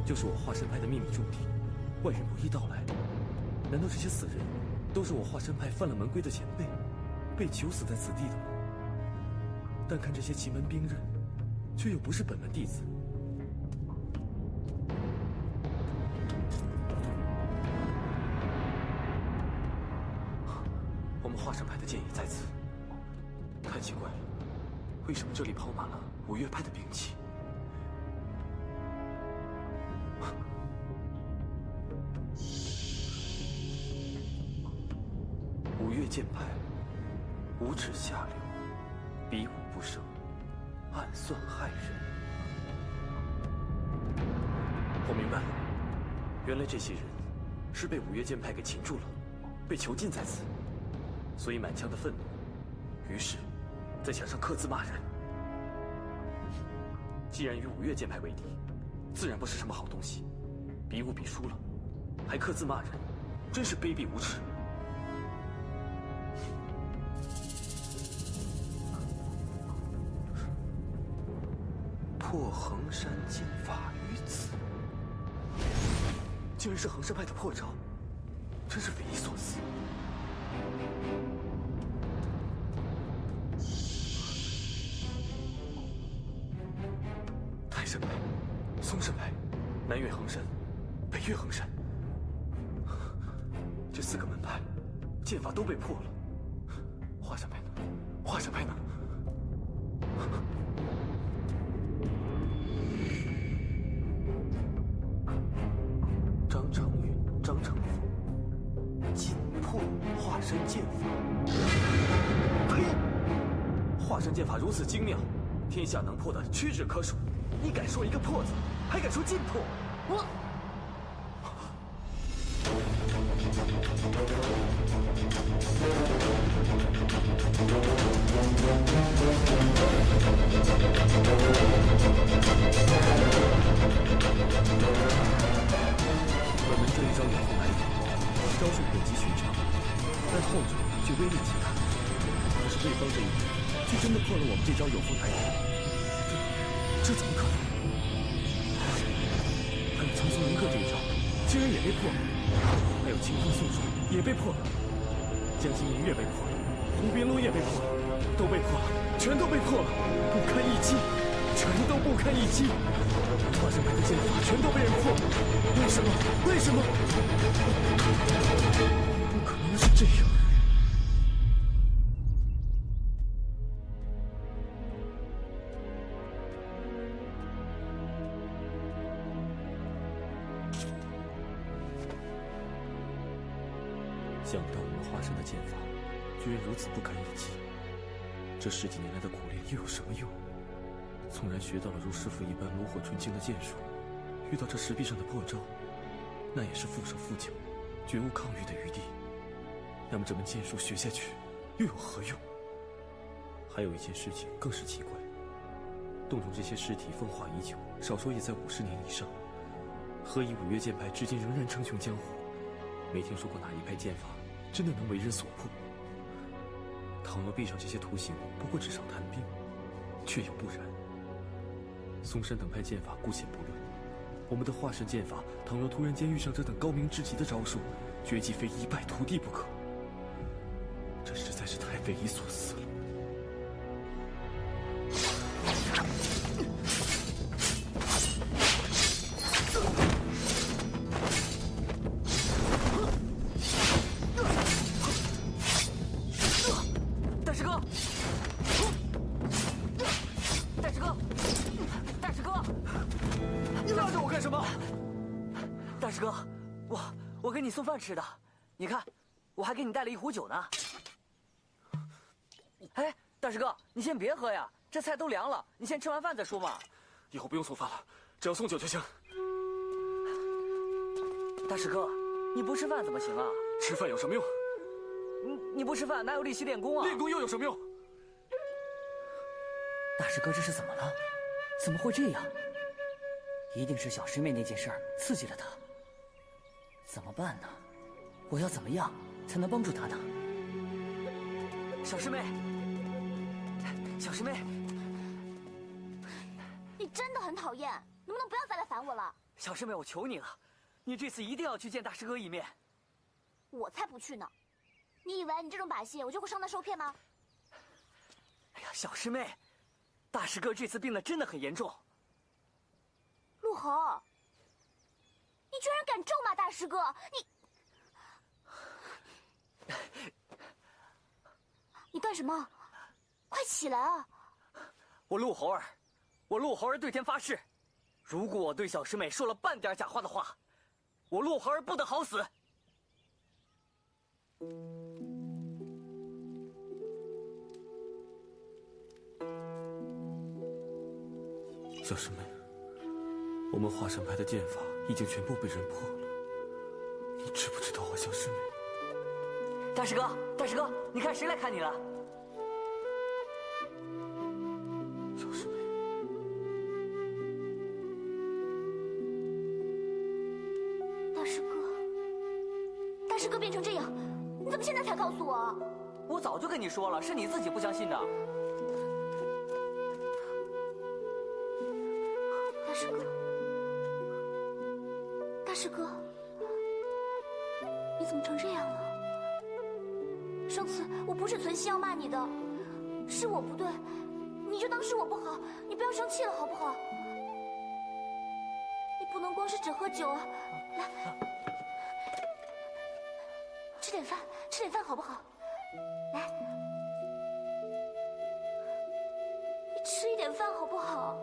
就是我化神派的秘密驻地，外人不易到来。难道这些死人都是我化神派犯了门规的前辈，被囚死在此地的吗？但看这些奇门兵刃，却又不是本门弟子。我们化神派的剑也在此，太奇怪了，为什么这里抛满了五岳派的兵器？五岳剑派，无耻下流，比武不胜，暗算害人。我明白了，原来这些人是被五岳剑派给擒住了，被囚禁在此，所以满腔的愤怒，于是，在墙上刻字骂人。既然与五岳剑派为敌，自然不是什么好东西。比武比输了，还刻字骂人，真是卑鄙无耻。破衡山剑法于此，竟然是衡山派的破招，真是匪夷所思。泰山派、嵩山派、南岳衡山、北岳衡山，这4个门派剑法都被破了。华山派呢？华山派呢？张长云、张成峰尽破华山剑法。呸！华山剑法如此精妙，天下能破的屈指可数。你敢说一个破字，还敢说尽破？我。本门这一招有后来意，招数本极寻常，但后者却威力极大。可是对方这一招，却真的破了我们这招有负来意。这怎么可能？还有苍松凌客这一招，竟然也被破了。还有清风秀术也被破了。江心明月被破了，红边落叶被破了，都被破了，全都被破了，不堪一击，全都不堪一击。华山派的剑法全都被人破了，为什么？为什么？不可能是这样。想不到我们华山的剑法，居然如此不堪一击。这10几年来的苦练又有什么用？纵然学到了如师傅一般炉火纯青的剑术，遇到这石壁上的破招，那也是束手缚脚，绝无抗御的余地。那么这门剑术学下去，又有何用？还有一件事情更是奇怪，洞中这些尸体风化已久，少说也在50年以上。何以五岳剑派至今仍然称雄江湖？没听说过哪一派剑法真的能为人所破。倘若壁上这些图形不过纸上谈兵，却又不然。嵩山等派剑法姑且不论，我们的化神剑法，倘若突然间遇上这等高明至极的招数，绝技非一败涂地不可。这实在是太匪夷所思了。我给你送饭吃的，你看，我还给你带了一壶酒呢。哎，大师哥，你先别喝呀，这菜都凉了，你先吃完饭再说嘛。以后不用送饭了，只要送酒就行。大师哥，你不吃饭怎么行啊？吃饭有什么用？你不吃饭哪有力气练功啊？练功又有什么用？大师哥，这是怎么了？怎么会这样？一定是小师妹那件事刺激了他。怎么办呢？我要怎么样才能帮助他呢？小师妹，小师妹，你真的很讨厌，能不能不要再来烦我了？小师妹，我求你了，你这次一定要去见大师哥一面。我才不去呢！你以为你这种把戏我就会上当受骗吗？哎呀，小师妹，大师哥这次病得真的很严重。陆侯，你居然敢咒骂大师哥！你干什么？快起来啊！我陆猴儿对天发誓，如果我对小师妹说了半点假话的话，我陆猴儿不得好死。小师妹，我们华山派的剑法已经全部被人破了，你知不知道啊，小师妹？大师哥，大师哥，你看谁来看你了？小师妹，大师哥，大师哥变成这样，你怎么现在才告诉我啊？我早就跟你说了，是你自己不相信的。大师哥，大师哥，你怎么成这样了？上次我不是存心要骂你的，是我不对，你就当是我不好，你不要生气了好不好？你不能光是只喝酒啊，来，吃点饭，吃点饭好不好？来，你吃一点饭好不好？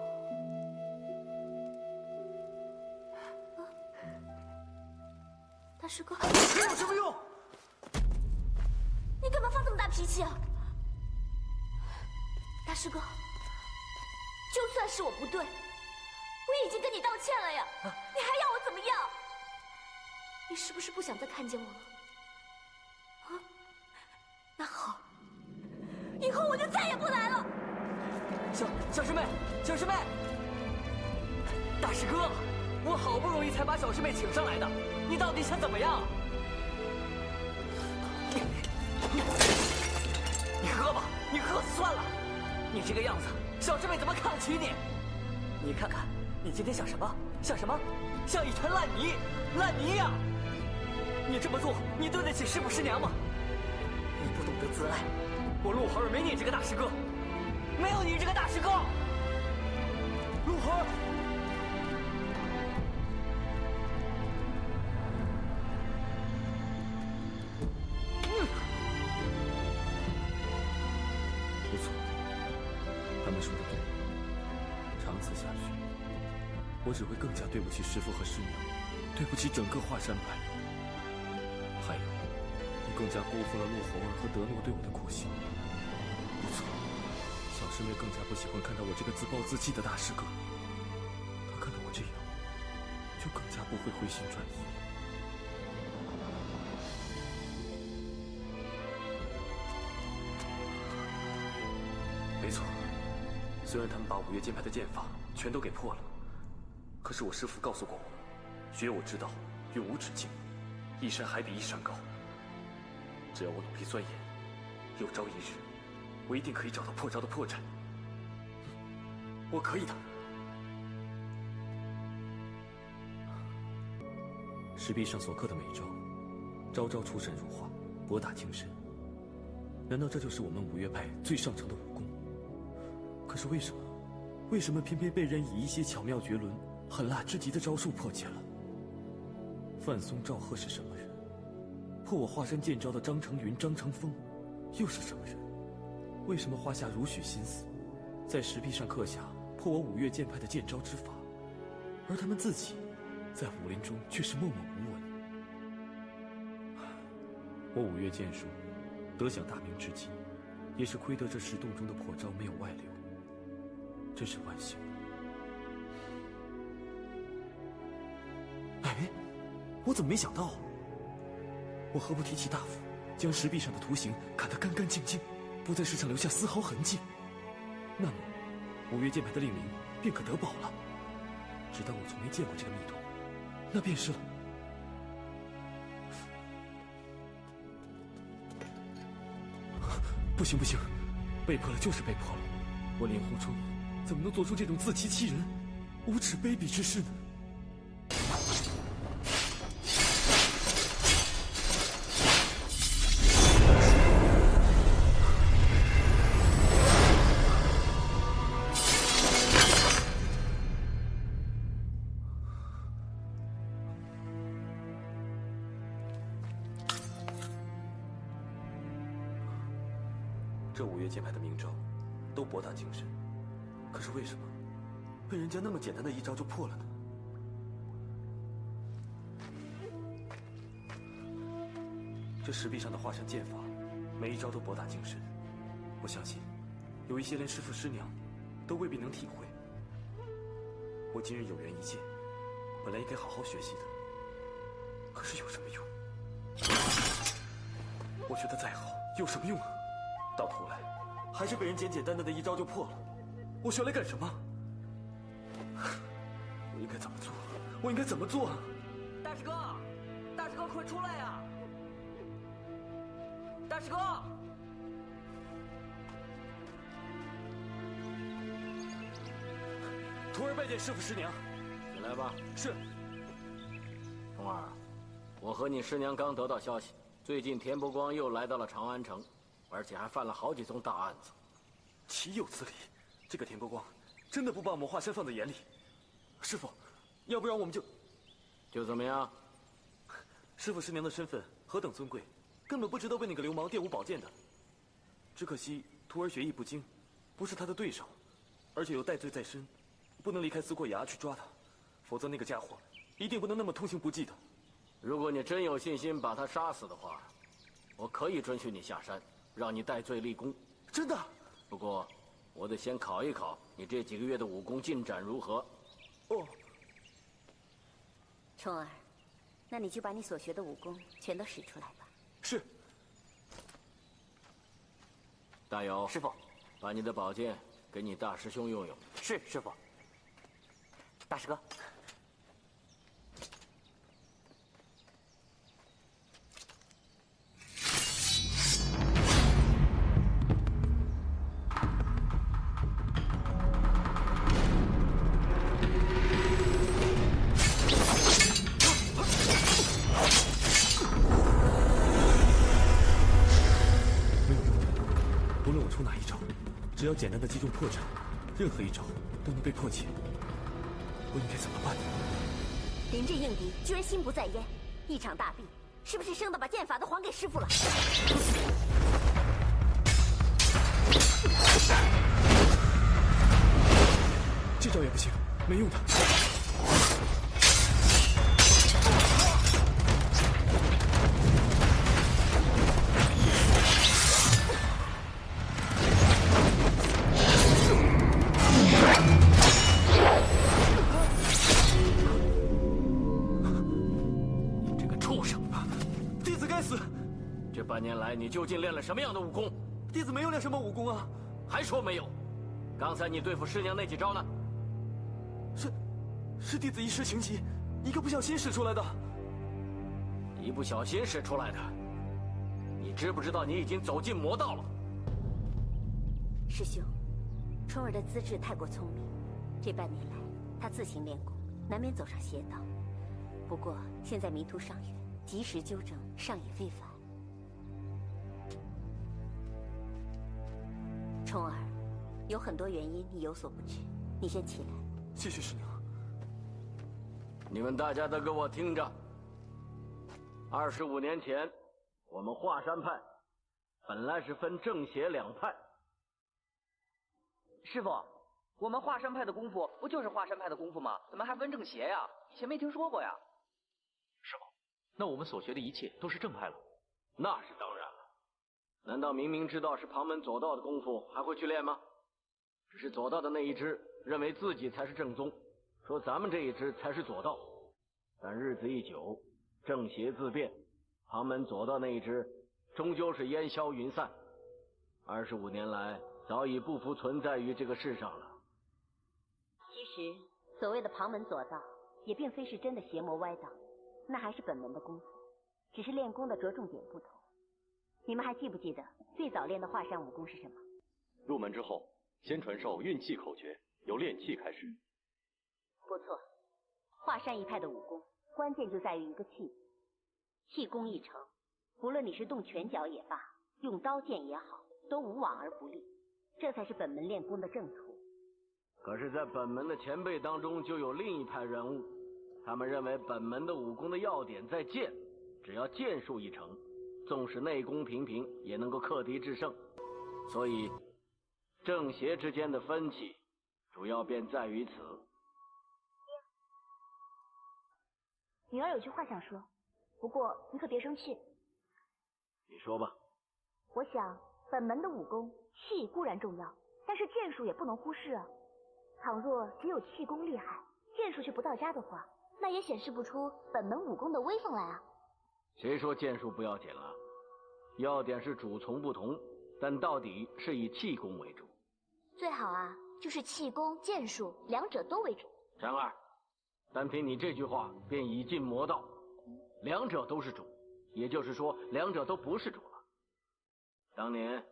大师哥，这有什么用？你干嘛发这么大脾气啊？大师哥，就算是我不对，我已经跟你道歉了呀，你还要我怎么样？你是不是不想再看见我了？啊？那好，以后我就再也不来了。小师妹，小师妹，大师哥，我好不容易才把小师妹请上来的，你到底想怎么样？你喝吧，你喝死算了。你这个样子，小师妹怎么看得起你？你看看，你今天像什么？像什么？像一团烂泥，烂泥呀！你这么做，你对得起师傅师娘吗？你不懂得自爱，我陆猴儿没你这个大师哥，没有你这个大师哥。陆猴儿。不错，他们说的对，长此下去，我只会更加对不起师父和师娘，对不起整个华山派。还有，我更加辜负了陆猴儿和德诺对我的苦心。不错，小师妹更加不喜欢看到我这个自暴自弃的大师哥。他看到我这样，就更加不会回心转意了。没错，虽然他们把五岳剑派的剑法全都给破了，可是我师父告诉过我，学我之道，永无止境，一山还比一山高。只要我努力钻研，有朝一日，我一定可以找到破招的破绽。我可以的。石壁上所刻的每招，招招出神入化，博大精深。难道这就是我们五岳派最上乘的武功？可是为什么偏偏被人以一些巧妙绝伦、狠辣之极的招数破解了？范松、赵贺是什么人？破我华山剑招的张成云、张成风又是什么人？为什么花下如许心思，在石壁上刻下破我五岳剑派的剑招之法，而他们自己在武林中却是默默无闻？我五岳剑术得享大名之际，也是亏得这石洞中的破招没有外流，真是万幸。哎，我怎么没想到？我何不提起大斧，将石壁上的图形砍得干干净净，不在石上留下丝毫痕迹？那么，五岳剑派的令名便可得保了。只当我从没见过这个密图，那便是了。不行不行，被迫了就是被迫了。我令狐冲怎么能做出这种自欺欺人、无耻卑鄙之事呢？这5岳剑派的明招都博大精深，可是为什么被人家那么简单的一招就破了呢？这石壁上的华山剑法，每一招都博大精深，我相信有一些连师父师娘都未必能体会。我今日有缘一见，本来应该好好学习的，可是有什么用？我学的再好，有什么用啊？到头来，还是被人简简单单的一招就破了。我学来干什么？我应该怎么做？我应该怎么做啊？大师哥，大师哥，快出来呀！大师哥！徒儿拜见师父师娘。起来吧。是。童儿，我和你师娘刚得到消息，最近田伯光又来到了长安城，而且还犯了好几宗大案子。岂有此理！这个田伯光真的不把我们华山放在眼里。师父，要不然我们就怎么样？师父师娘的身份何等尊贵，根本不值得为那个流氓玷污宝剑的。只可惜徒儿学艺不精，不是他的对手，而且有戴罪在身，不能离开思过崖去抓他，否则那个家伙一定不能那么通情不计的。如果你真有信心把他杀死的话，我可以准许你下山，让你戴罪立功。真的？不过，我得先考一考你这几个月的武功进展如何。哦。冲儿，那你就把你所学的武功全都使出来吧。是。大友，师傅，把你的宝剑给你大师兄用用。是师傅。大师哥。只要简单的击中破绽，任何一招都能被破解。我应该怎么办呢？临阵应敌，居然心不在焉，一场大病，是不是生的把剑法都还给师傅了？这招也不行，没用的。半年来，你究竟练了什么样的武功？弟子没有练什么武功啊！还说没有？刚才你对付师娘那几招呢？是弟子一时情急，一个不小心使出来的。一不小心使出来的？你知不知道你已经走进魔道了？师兄，冲儿的资质太过聪明，这半年来他自行练功，难免走上邪道。不过现在迷途尚远，及时纠正尚也非凡。冲儿，有很多原因你有所不知，你先起来。谢谢师娘。你们大家都给我听着！25年前，我们华山派本来是分正邪两派。师傅，我们华山派的功夫不就是华山派的功夫吗？怎么还分正邪呀？以前没听说过呀。师傅，那我们所学的一切都是正派了？那是当然了。难道明明知道是旁门左道的功夫，还会去练吗？只是左道的那一支认为自己才是正宗，说咱们这一支才是左道。但日子一久，正邪自变，旁门左道那一支终究是烟消云散。25年来，早已不复存在于这个世上了。其实，所谓的旁门左道，也并非是真的邪魔歪道，那还是本门的功夫，只是练功的着重点不同。你们还记不记得最早练的华山武功是什么？入门之后，先传授运气口诀，由练气开始。不错，华山一派的武功，关键就在于一个气字。气功一成，不论你是动拳脚也罢，用刀剑也好，都无往而不利，这才是本门练功的正途。可是，在本门的前辈当中，就有另一派人物，他们认为本门的武功的要点在剑，只要剑术一成，纵使内功平平，也能够克敌制胜。所以正邪之间的分歧，主要便在于此。女儿有句话想说，不过你可别生气。你说吧。我想，本门的武功气固然重要，但是剑术也不能忽视啊。倘若只有气功厉害，剑术却不到家的话，那也显示不出本门武功的威风来啊。谁说剑术不要紧了？要点是主从不同，但到底是以气功为主。最好啊，就是气功、剑术两者都为主。婵儿，单凭你这句话便已尽魔道，两者都是主，也就是说两者都不是主了。当年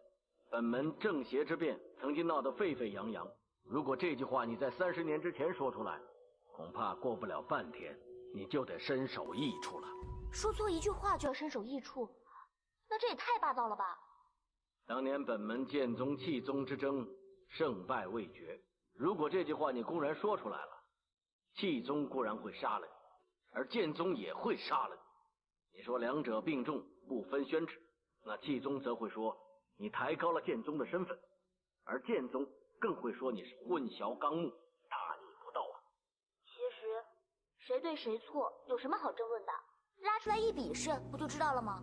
本门正邪之辩曾经闹得沸沸扬扬，如果这句话你在30年之前说出来，恐怕过不了半天你就得身首异处了。说错一句话就要身首异处，那这也太霸道了吧。当年本门剑宗气宗之争胜败未决，如果这句话你公然说出来了，气宗固然会杀了你，而剑宗也会杀了你。你说两者并重，不分宣旨，那气宗则会说你抬高了剑宗的身份，而剑宗更会说你是混淆纲目，大逆不道啊。其实谁对谁错有什么好争论的？拉出来一比试不就知道了吗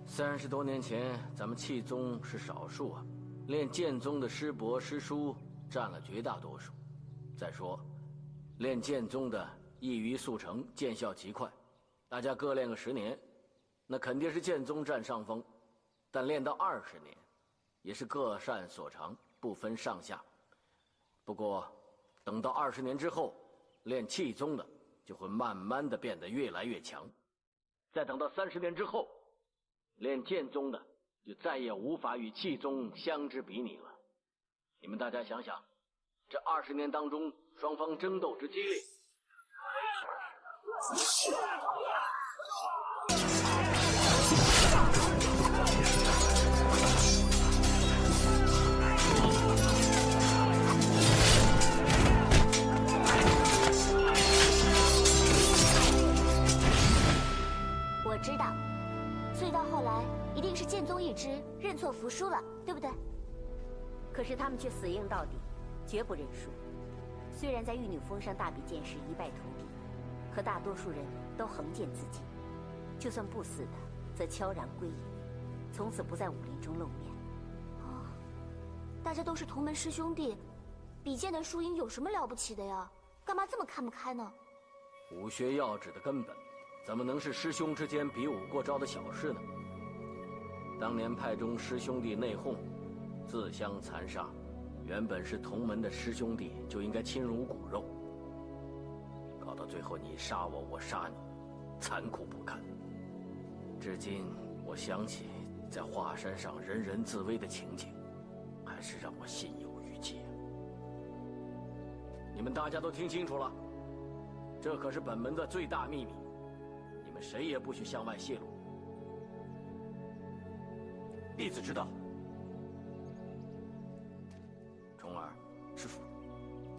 ？30多年前咱们气宗是少数啊，练剑宗的师伯师叔占了绝大多数。再说练剑宗的易于速成，见效极快，大家各练个10年，那肯定是剑宗占上风。但练到20年，也是各擅所长，不分上下。不过等到20年之后，练气宗的就会慢慢的变得越来越强。再等到30年之后，练剑宗的就再也无法与气宗相之比拟了。你们大家想想，这20年当中双方争斗之激烈，我知道，所以到后来一定是剑宗一支认错服输了，对不对？可是他们却死硬到底，绝不认输。虽然在玉女峰上大比剑时一败涂地，可大多数人都横剑自尽，就算不死的，则悄然归隐，从此不在武林中露面。哦，大家都是同门师兄弟，比剑的输赢有什么了不起的呀？干嘛这么看不开呢？武学要旨的根本，怎么能是师兄之间比武过招的小事呢？当年派中师兄弟内讧，自相残杀，原本是同门的师兄弟就应该亲如骨肉，搞到最后你杀我，我杀你，残酷不堪。至今我想起在华山上人人自危的情景，还是让我心有余悸。你们大家都听清楚了，这可是本门的最大秘密，你们谁也不许向外泄露。弟子知道。重儿，师父，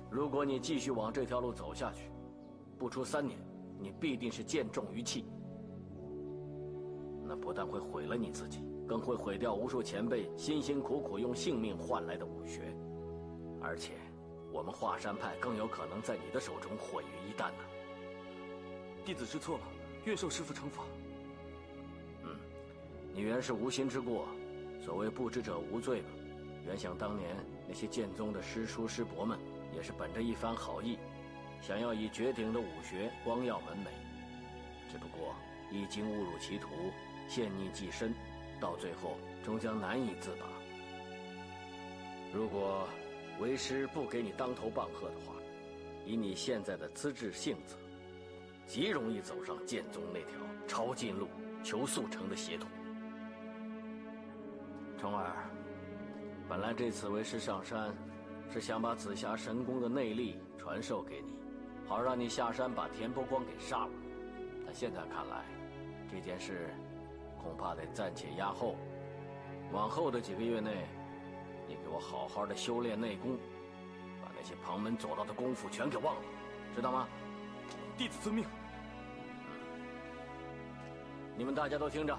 如果你继续往这条路走下去，不出3年，你必定是剑重于气。那不但会毁了你自己，更会毁掉无数前辈辛辛苦苦用性命换来的武学，而且我们华山派更有可能在你的手中毁于一旦呢。弟子知错了，愿受师父惩罚。你原是无心之过，所谓不知者无罪嘛。原想当年那些剑宗的师叔师伯们，也是本着一番好意，想要以绝顶的武学光耀门楣，只不过一经误入歧途，陷溺既深，到最后终将难以自拔。如果为师不给你当头棒喝的话，以你现在的资质性子，极容易走上剑宗那条抄近路求速成的邪途。重儿，本来这次为师上山，是想把紫霞神功的内力传授给你，好让你下山把田伯光给杀了。但现在看来，这件事恐怕得暂且压后。往后的几个月内，你给我好好的修炼内功，把那些旁门左道的功夫全给忘了，知道吗？弟子遵命。你们大家都听着，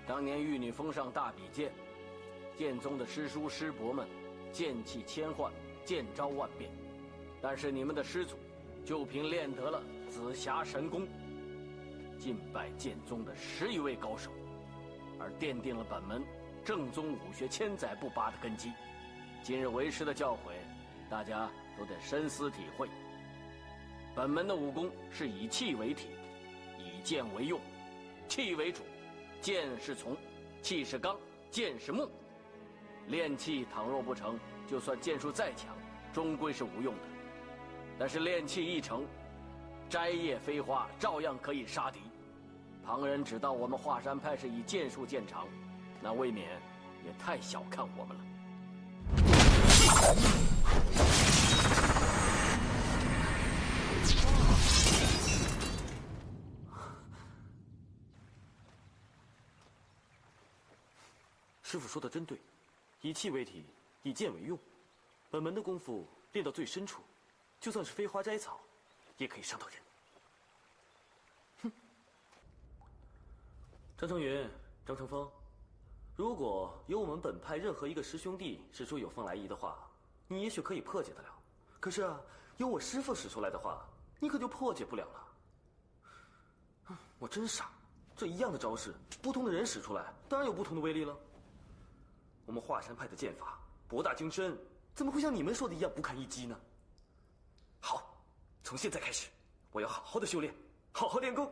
当年玉女峰上大比剑，剑宗的师叔师伯们剑气千幻，剑招万变，但是你们的师祖就凭练得了紫霞神功，尽败剑宗的10余位高手，而奠定了本门正宗武学千载不拔的根基。今日为师的教诲，大家都得深思体会。本门的武功是以气为体，以剑为用，气为主，剑是从，气是刚，剑是木。练气倘若不成，就算剑术再强，终归是无用的。但是练气一成，摘叶飞花照样可以杀敌。旁人只道我们华山派是以剑术见长，那未免也太小看我们了。师傅说的真对，以气为体，以剑为用。本门的功夫练到最深处，就算是飞花摘草，也可以伤到人。哼！张成云、张成风，如果有我们本派任何一个师兄弟使出有风来意的话，你也许可以破解得了。可是啊，有我师傅使出来的话，你可就破解不了了。我真傻，这一样的招式，不同的人使出来，当然有不同的威力了。我们华山派的剑法博大精深，怎么会像你们说的一样不堪一击呢？好，从现在开始，我要好好的修炼，好好练功。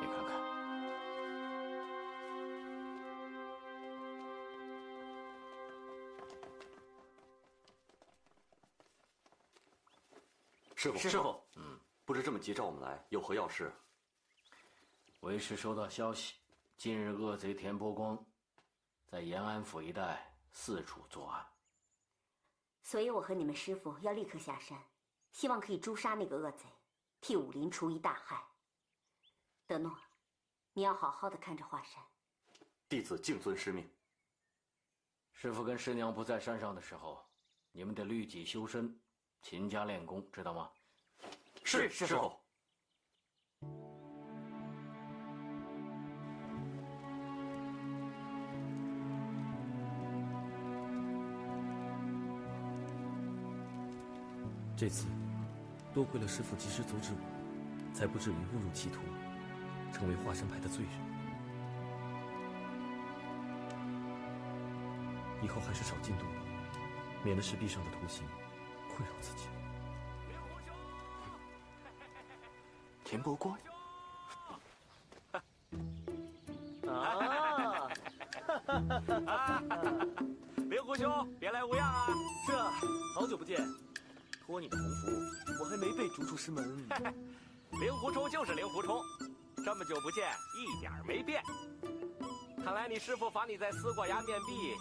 你看看，师傅，不知这么急召我们来，有何要事？为师收到消息，近日恶贼田伯光在延安府一带四处作案，所以我和你们师傅要立刻下山，希望可以诛杀那个恶贼，替武林除一大害。德诺，你要好好的看着华山。弟子敬遵师命。师父跟师娘不在山上的时候，你们得律己修身，勤加练功，知道吗？是师傅。这次，多亏了师父及时阻止我，才不至于误入歧途，成为华山派的罪人。以后还是少进度吧，免得石壁上的图形困扰自己。田伯光。令狐兄，别来无恙啊！是啊，好久不见。托你的鸿福，我还没被逐出师门。令狐冲就是令狐冲，这么久不见，一点没变。看来你师父罚你在思过崖面壁，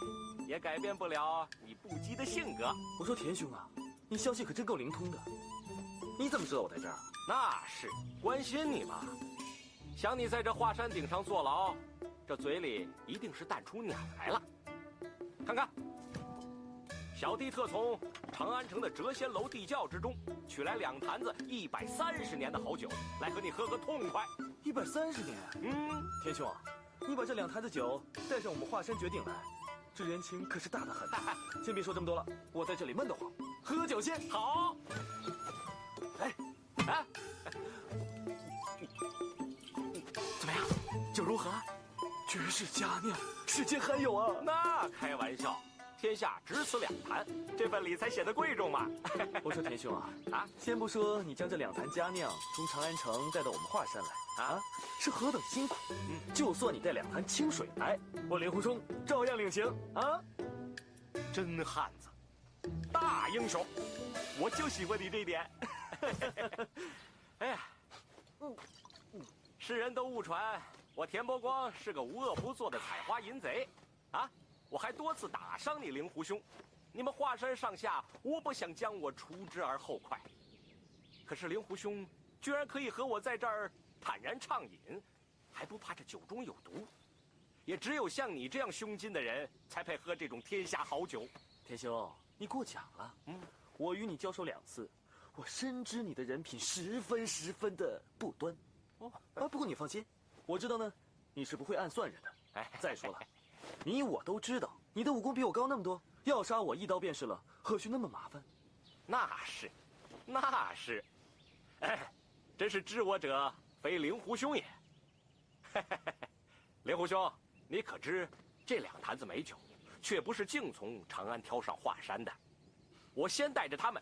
也改变不了你不羁的性格。我说田兄啊，你消息可真够灵通的。你怎么知道我在这儿？那是关心你嘛。想你在这华山顶上坐牢，这嘴里一定是淡出鸟来了。看看，小弟特从长安城的谪仙楼地窖之中取来2坛子130年的好酒，来和你喝个痛快。130年？田兄，你把这2坛子酒带上我们华山绝顶来，这人情可是大得很。先别说这么多了，我在这里闷得慌，喝酒先。好。哎，啊，怎么样？酒如何？绝世佳酿，世间罕有啊！那开玩笑。天下只此2坛，这份礼才显得贵重嘛。我说田兄啊，先不说你将这2坛佳酿从长安城带到我们华山来啊，是何等辛苦。就算你带2坛清水来，我令狐冲照样领情啊！真汉子，大英雄，我就喜欢你这一点。哎呀，世人都误传我田伯光是个无恶不作的采花淫贼，啊！我还多次打伤你令狐兄，你们华山上下无不想将我除之而后快。可是令狐兄居然可以和我在这儿坦然畅饮，还不怕这酒中有毒。也只有像你这样胸襟的人，才配喝这种天下好酒。天兄，你过奖了。我与你交手2次，我深知你的人品十分的不端。不过你放心，我知道呢，你是不会暗算人的。再说了，你我都知道，你的武功比我高那么多，要杀我一刀便是了，何须那么麻烦？那是，真是知我者非灵狐兄也。灵狐兄，你可知这2坛子美酒，却不是净从长安挑上华山的。我先带着他们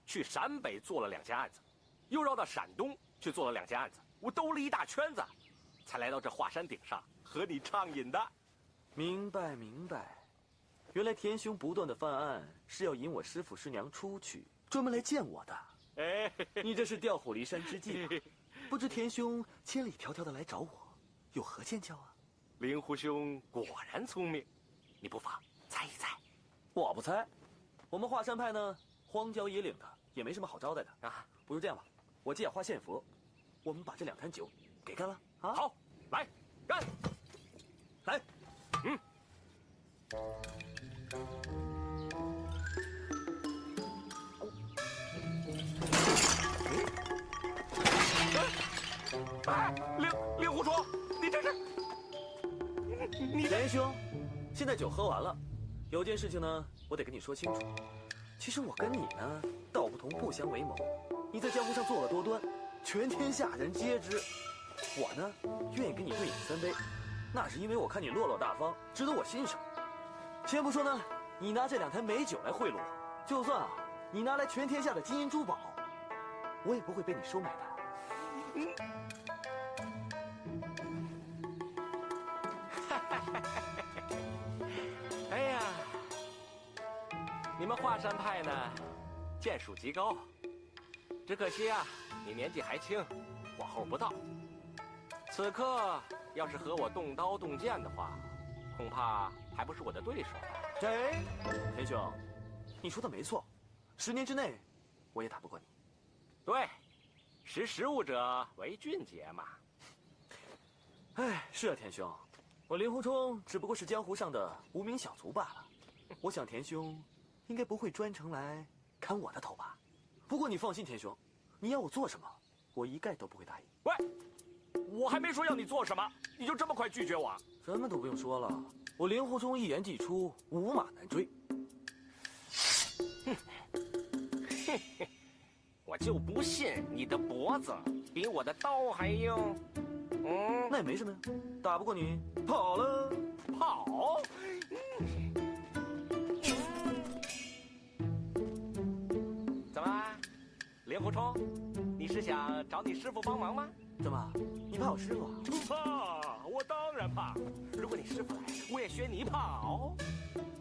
去陕北做了2件案子，又绕到陕东去做了2件案子，我兜了一大圈子，才来到这华山顶上和你畅饮的。明白。原来田兄不断的犯案，是要引我师父师娘出去，专门来见我的。你这是调虎离山之计吧？不知田兄千里迢迢的来找我，有何见教啊？灵狐兄果然聪明，你不妨猜一猜。我不猜，我们华山派呢，荒郊野岭的，也没什么好招待的啊。不如这样吧，我借花献佛，我们把这2坛酒给干了啊！好，来干，来，令狐冲，你这是？你田兄，现在酒喝完了，有件事情呢，我得跟你说清楚。其实我跟你呢，道不同不相为谋。你在江湖上作恶多端，全天下人皆知。我呢，愿意跟你对饮3杯，那是因为我看你落落大方，值得我欣赏。先不说呢，你拿这2坛美酒来贿赂我，就算你拿来全天下的金银珠宝，我也不会被你收买的。哎呀，你们华山派呢，剑术极高，只可惜啊，你年纪还轻，火候不到。此刻要是和我动刀动剑的话，恐怕还不是我的对手了。田兄，你说的没错，10年之内，我也打不过你。对，识时务者为俊杰嘛。是啊，田兄，我令狐冲只不过是江湖上的无名小卒罢了。我想田兄应该不会专程来砍我的头吧？不过你放心，田兄，你要我做什么，我一概都不会答应。喂，我还没说要你做什么，你就这么快拒绝我？什么都不用说了，我令狐冲一言既出，无马难追。我就不信你的脖子比我的刀还硬。那也没什么呀，打不过你，跑了。跑？怎么，令狐冲，你是想找你师父帮忙吗？怎么，你怕我师父啊？怕，我当然怕。如果你师父来，我也学你跑。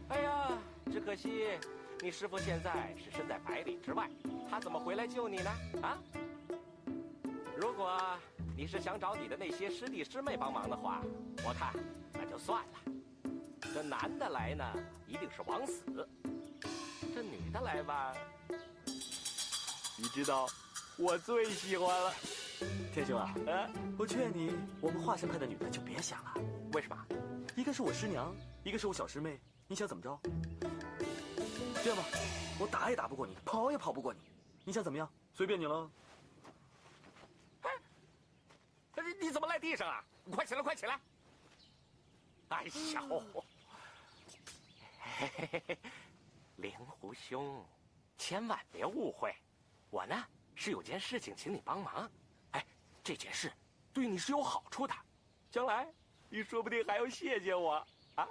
哎呀，只可惜你师父现在是身在百里之外，他怎么回来救你呢？啊？如果你是想找你的那些师弟师妹帮忙的话，我看那就算了。这男的来呢，一定是枉死；这女的来吧，你知道，我最喜欢了。田兄啊，我劝你，我们华山派的女的就别想了。为什么？一个是我师娘，一个是我小师妹，你想怎么着？这样吧，我打也打不过你，跑也跑不过你，你想怎么样？随便你了。你怎么赖地上啊？快起来，快起来！哎呀，灵狐兄，千万别误会，我呢是有件事情请你帮忙。哎，这件事对你是有好处的，将来你说不定还要谢谢我啊！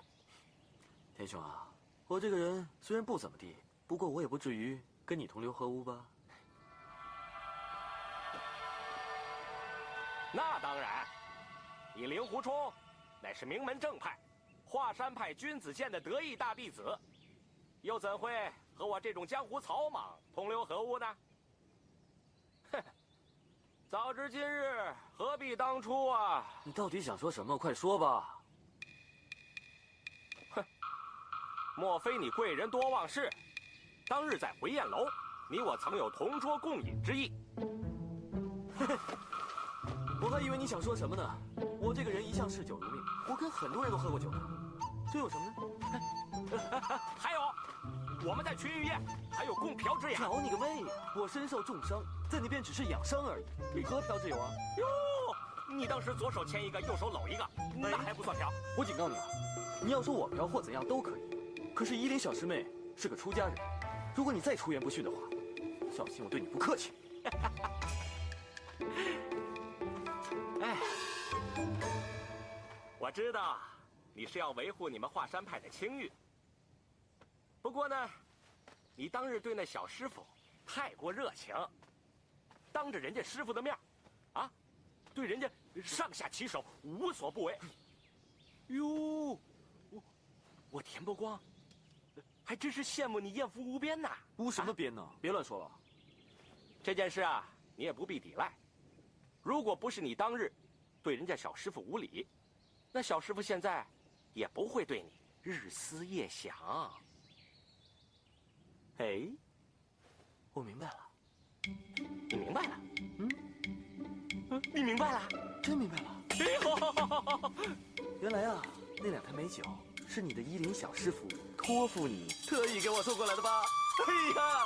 田兄啊，我这个人虽然不怎么地，不过我也不至于跟你同流合污吧？那当然，你令狐冲乃是名门正派，华山派君子剑的得意大弟子，又怎会和我这种江湖草莽同流合污呢？哼，早知今日，何必当初啊！你到底想说什么？快说吧！哼，莫非你贵人多忘事？当日在回雁楼，你我曾有同桌共饮之意。我还以为你想说什么呢。我这个人一向嗜酒如命，我跟很多人都喝过酒的。这有什么呢？还有，我们在群玉宴还有共嫖之雅。嫖你个妹呀！我身受重伤，在那边只是养伤而已，你何嫖之有啊？哟，你当时左手牵一个，右手搂一个，那还不算嫖？我警告你啊，你要说我嫖或怎样都可以，可是依林小师妹是个出家人，如果你再出言不逊的话，小心我对你不客气。哎，我知道你是要维护你们华山派的清誉，不过呢，你当日对那小师傅太过热情，当着人家师傅的面，啊，对人家上下其手，无所不为。哟，我田伯光还真是羡慕你艳福无边呐！无什么边呢？别乱说了。这件事啊，你也不必抵赖。如果不是你当日对人家小师傅无礼，那小师傅现在也不会对你日思夜想。哎，我明白了。你明白了？你明白了？真明白了。哎呦，原来啊，那2坛美酒是你的依林小师傅托付你特意给我送过来的吧？哎呀，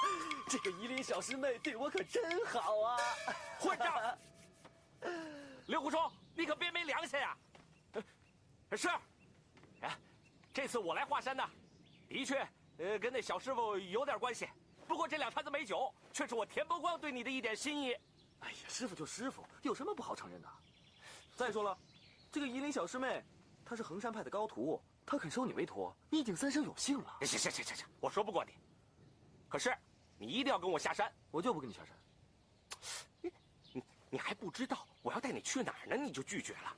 这个依林小师妹对我可真好啊！混账！刘虎冲，你可别没良心呀！是，哎，这次我来华山呢，的确，跟那小师傅有点关系。不过这2坛子美酒，却是我田伯光对你的一点心意。哎呀，师傅就师傅，有什么不好承认的？再说了，这个依林小师妹，她是衡山派的高徒，她肯收你为徒，你已经3生有幸了。行，我说不过你，可是你一定要跟我下山。我就不跟你下山。你还不知道我要带你去哪儿呢，你就拒绝了。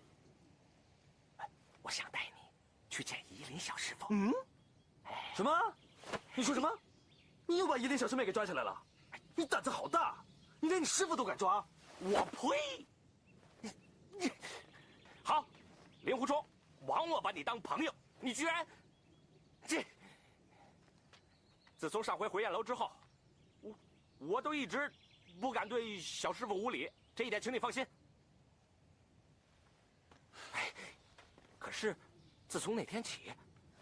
我想带你去见依林小师傅。什么？你说什么？你又把依林小师妹给抓起来了？你胆子好大！你连你师傅都敢抓？我呸！好，令狐冲，枉我把你当朋友，你居然自从上回回雁楼之后，我都一直不敢对小师傅无礼，这一点请你放心。哎，可是自从那天起，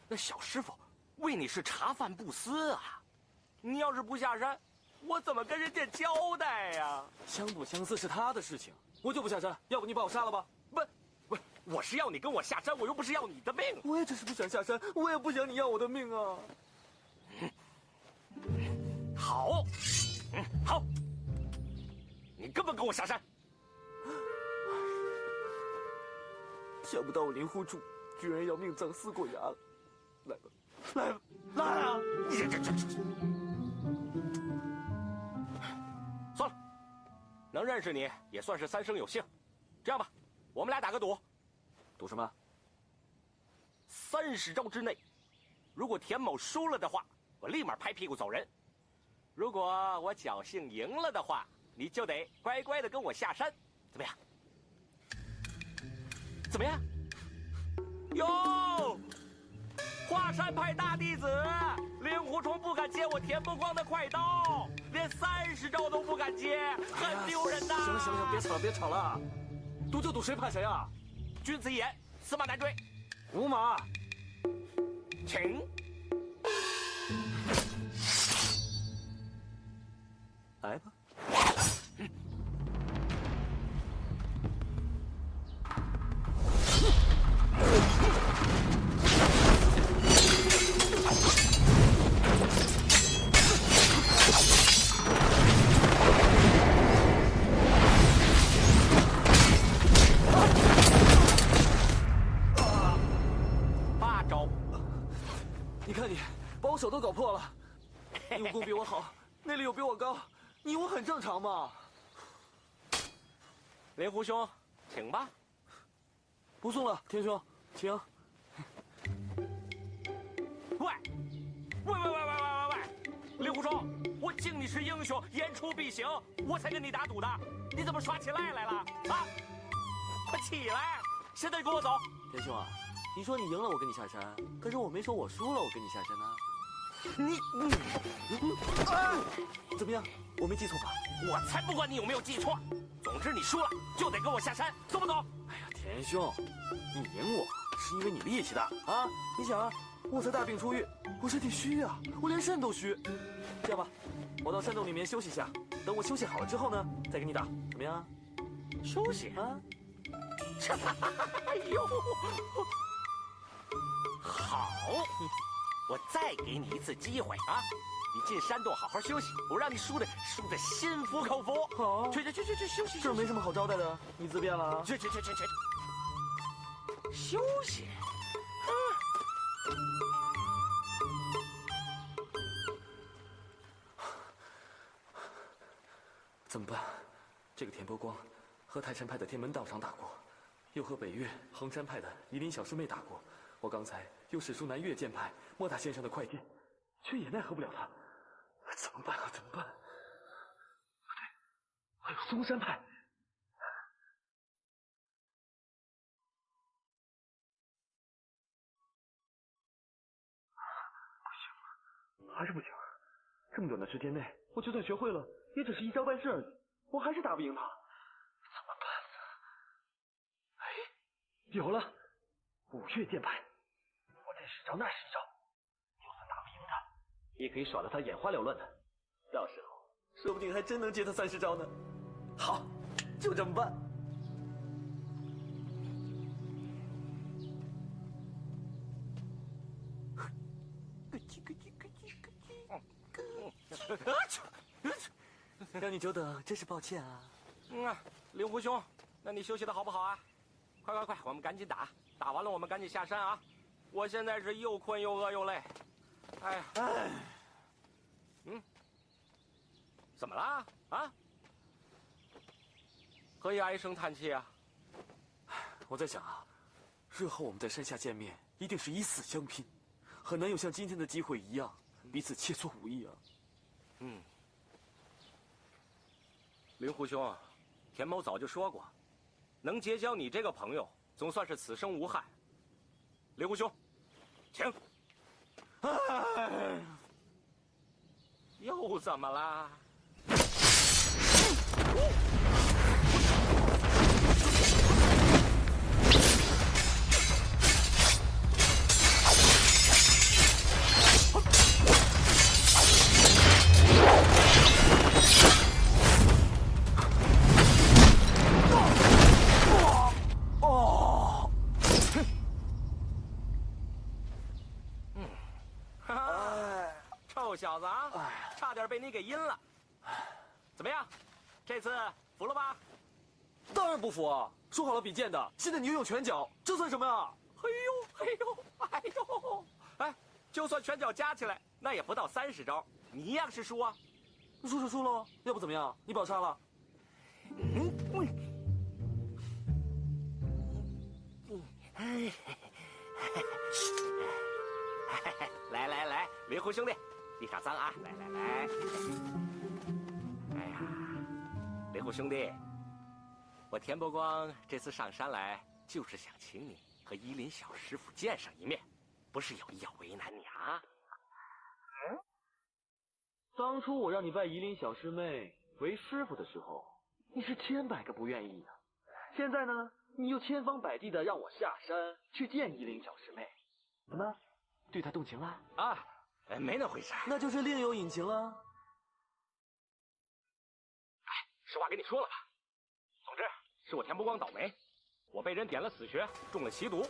那小师傅为你是茶饭不思啊！你要是不下山，我怎么跟人家交代呀？相不相似是他的事情，我就不下山。要不你把我杀了吧？不，我是要你跟我下山，我又不是要你的命。我也只是不想下山，我也不想你要我的命啊。好，好，你根本跟我下山。想不到我令狐冲居然要命丧4过崖了。来吧，来吧，来啊！算了，能认识你也算是3生有幸。这样吧，我们俩打个赌。赌什么？30招之内，如果田某输了的话，我立马拍屁股走人；如果我侥幸赢了的话，你就得乖乖的跟我下山，怎么样？怎么样？哟，华山派大弟子令狐冲不敢接我田伯光的快刀，连30招都不敢接，很丢人呐！行了，别吵了，赌就赌谁怕谁啊！君子一言，驷马难追。5马，请。来吧。8招，你看你把我手都搞破了，你武功比我好，内力又比我高，你我很正常嘛。令狐兄，请吧。不送了，天兄，请。喂，令狐冲，我敬你是英雄，言出必行，我才跟你打赌的，你怎么耍起赖来了啊？快起来，现在跟我走。天兄啊，你说你赢了我跟你下山，可是我没说我输了我跟你下山呢。怎么样？我没记错吧？我才不管你有没有记错，总之你输了就得跟我下山，懂不懂？哎呀，田兄，你赢我是因为你力气大啊！你想啊，我才大病初愈，我身体虚啊，我连肾都虚。这样吧，我到山洞里面休息一下，等我休息好了之后呢，再跟你打，怎么样？休息啊？哎呦，好，我再给你一次机会啊！你进山洞好好休息，我让你输的心服口服。好，去休息。这没什么好招待的，你自便了。去，休息。怎么办？这个田伯光和泰山派的天门道长打过，又和北岳衡山派的夷陵小师妹打过。我刚才又使出南岳剑派莫大先生的快剑，却也奈何不了他。怎么办啊？怎么办？不对，还有嵩山派。不行，还是不行。这么短的时间内，我就算学会了，也只是一招半式而已，我还是打不赢他。怎么办呢？哎，有了，五岳剑派，我这使招那使招，就算打不赢他，也可以耍得他眼花缭乱的。到时候说不定还真能接他30招呢。好，就这么办。让你久等，真是抱歉啊。令狐兄，那你休息的好不好啊？快，我们赶紧打，打完了我们赶紧下山啊！我现在是又困又饿又累。哎呀，怎么了啊？何以唉声叹气啊？我在想啊，日后我们在山下见面，一定是以死相拼，很难有像今天的机会一样彼此切磋武艺啊。令狐兄，田某早就说过，能结交你这个朋友，总算是此生无憾。令狐兄，请。又怎么啦？臭小子啊，差点被你给阴了。怎么样，这次服了吧？当然不服啊！说好了比剑的，现在你又用拳脚，这算什么呀？哎，就算拳脚加起来，那也不到30招，你一样是输啊。输就输喽，要不怎么样？你保杀了。来，令狐兄弟，地上脏啊！来。哎呀，令狐兄弟，我田伯光这次上山来，就是想请你和夷陵小师傅见上一面，不是有意要为难你啊。当初我让你拜夷陵小师妹为师傅的时候，你是千百个不愿意啊。现在呢，你又千方百计的让我下山去见夷陵小师妹，怎么，对她动情了？啊，没那回事，那就是另有隐情了。实话跟你说了吧，总之是我田伯光倒霉，我被人点了死穴，中了奇毒。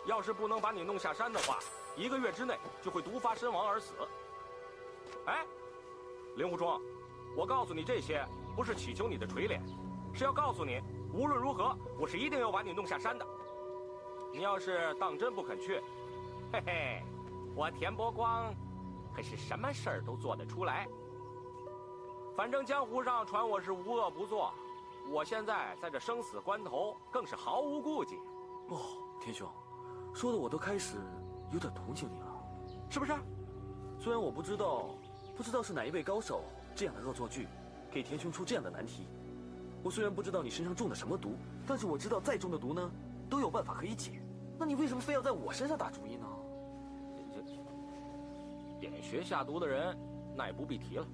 要是不能把你弄下山的话，1个月之内就会毒发身亡而死。哎，令狐冲，我告诉你这些，不是祈求你的垂怜，是要告诉你，无论如何，我是一定要把你弄下山的。你要是当真不肯去，嘿嘿，我田伯光可是什么事儿都做得出来。反正江湖上传我是无恶不作，我现在在这生死关头更是毫无顾忌。哦，田兄，说的我都开始有点同情你了，是不是？虽然我不知道是哪一位高手这样的恶作剧，给田兄出这样的难题。我虽然不知道你身上中的什么毒，但是我知道再重的毒呢，都有办法可以解。那你为什么非要在我身上打主意呢？点穴下毒的人，那也不必提了。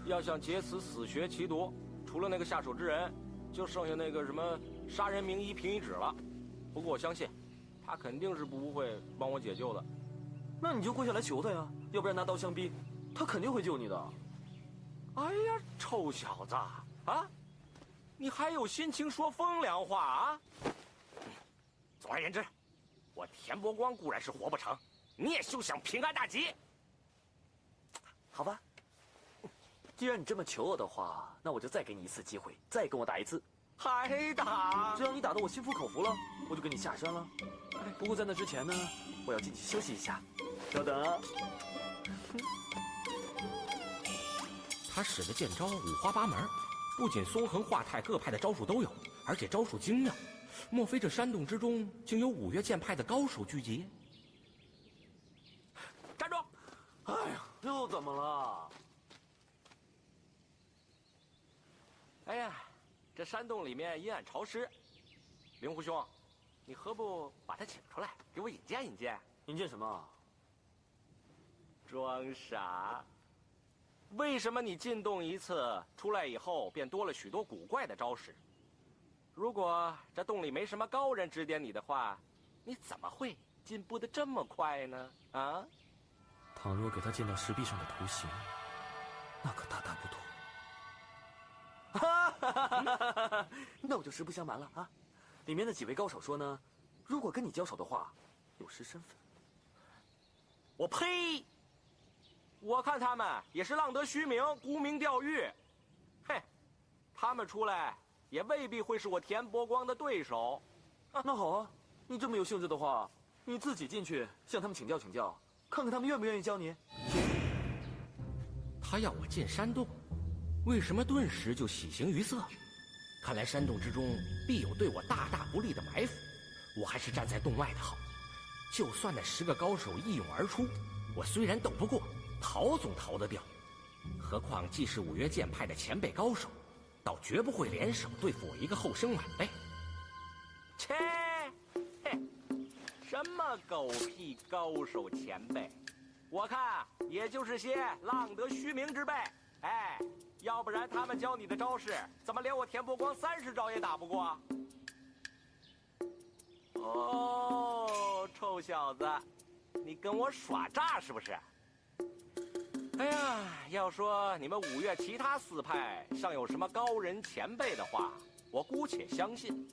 要想解此死穴奇毒，除了那个下手之人，就剩下那个什么杀人名医平一指了。不过我相信，他肯定是不会帮我解救的。那你就跪下来求他呀，要不然拿刀相逼，他肯定会救你的。哎呀，臭小子啊！你还有心情说风凉话啊？总而言之，我田伯光固然是活不成，你也休想平安大吉。好吧，既然你这么求我的话，那我就再给你一次机会，再跟我打一次。还打？只要你打得我心服口服了，我就给你下山了。不过在那之前呢，我要进去休息一下。稍等啊。他使的剑招五花八门，不仅松横华泰各派的招数都有，而且招数精妙。莫非这山洞之中竟有五岳剑派的高手聚集？站住！哎呀，又怎么了？哎呀，这山洞里面阴暗潮湿，灵狐兄，你何不把他请出来，给我引荐引荐？引荐什么？装傻。为什么你进洞一次，出来以后便多了许多古怪的招式？如果这洞里没什么高人指点你的话，你怎么会进步得这么快呢？啊！倘若给他见到石壁上的图形，那可大大不妥。那我就实不相瞒了啊！里面的几位高手说呢，如果跟你交手的话，有失身份。我呸！我看他们也是浪得虚名，沽名钓誉。嘿，他们出来也未必会是我田伯光的对手。那好啊，你这么有兴致的话，你自己进去向他们请教请教，看看他们愿不愿意教你。他要我进山洞，为什么顿时就喜形于色？看来山洞之中必有对我大大不利的埋伏，我还是站在洞外的好。就算那10个高手一涌而出，我虽然斗不过，逃总逃得掉。何况既是五岳剑派的前辈高手，倒绝不会联手对付我一个后生晚辈。切，嘿，什么狗屁高手前辈，我看也就是些浪得虚名之辈。哎，要不然他们教你的招式，怎么连我田伯光30招也打不过？哦，臭小子，你跟我耍诈是不是？哎呀，要说你们五岳其他4派尚有什么高人前辈的话，我姑且相信。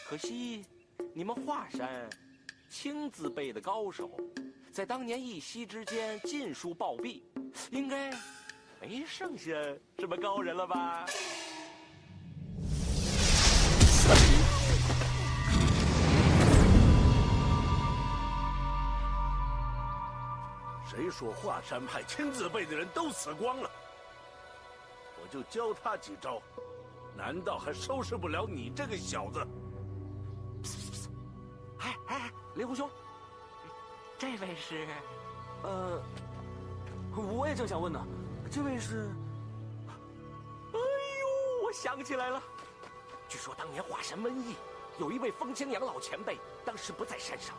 可惜，你们华山青字辈的高手，在当年一夕之间尽数暴毙，应该没剩下什么高人了吧？谁说华山派青字辈的人都死光了？我就教他几招，难道还收拾不了你这个小子？哎，灵狐兄，这位是？我也正想问呢，这位是？哎呦，我想起来了，据说当年华山瘟疫，有一位风清扬老前辈，当时不在山上，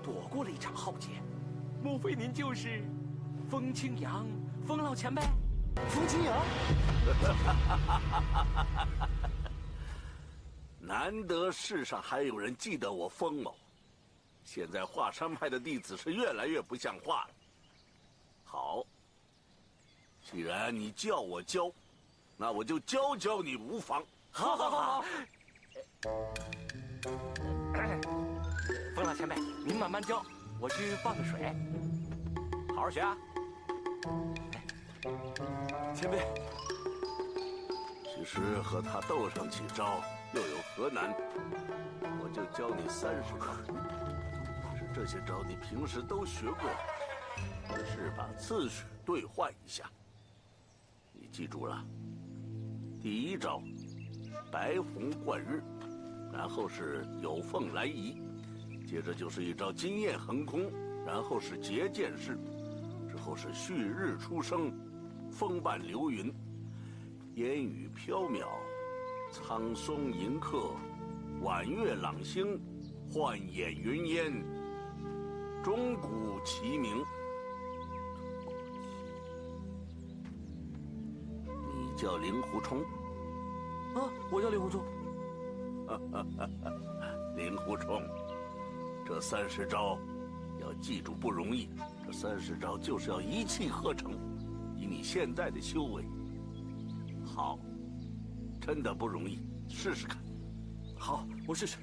躲过了一场浩劫。莫非您就是风清扬，风老前辈？风清扬？难得世上还有人记得我风某。现在华山派的弟子是越来越不像话了。好，既然你叫我教，那我就教你无妨。好。风老前辈，您慢慢教，我去放个水。好好学啊。前辈，其实和他斗上几招又有何难？我就教你30招。可是这些招你平时都学过，只是把次序兑换一下。你记住了，第1招白虹贯日，然后是有凤来仪，接着就是一招金焰横空，然后是结剑式，之后是旭日初升，风伴流云，烟雨飘渺，苍松迎客，晚月朗星，幻眼云烟，钟鼓齐鸣。你叫令狐冲。啊，我叫令狐冲。令狐冲，这30招要记住不容易。这30招就是要一气呵成，以你现在的修为，好，真的不容易，试试看。好，我试试。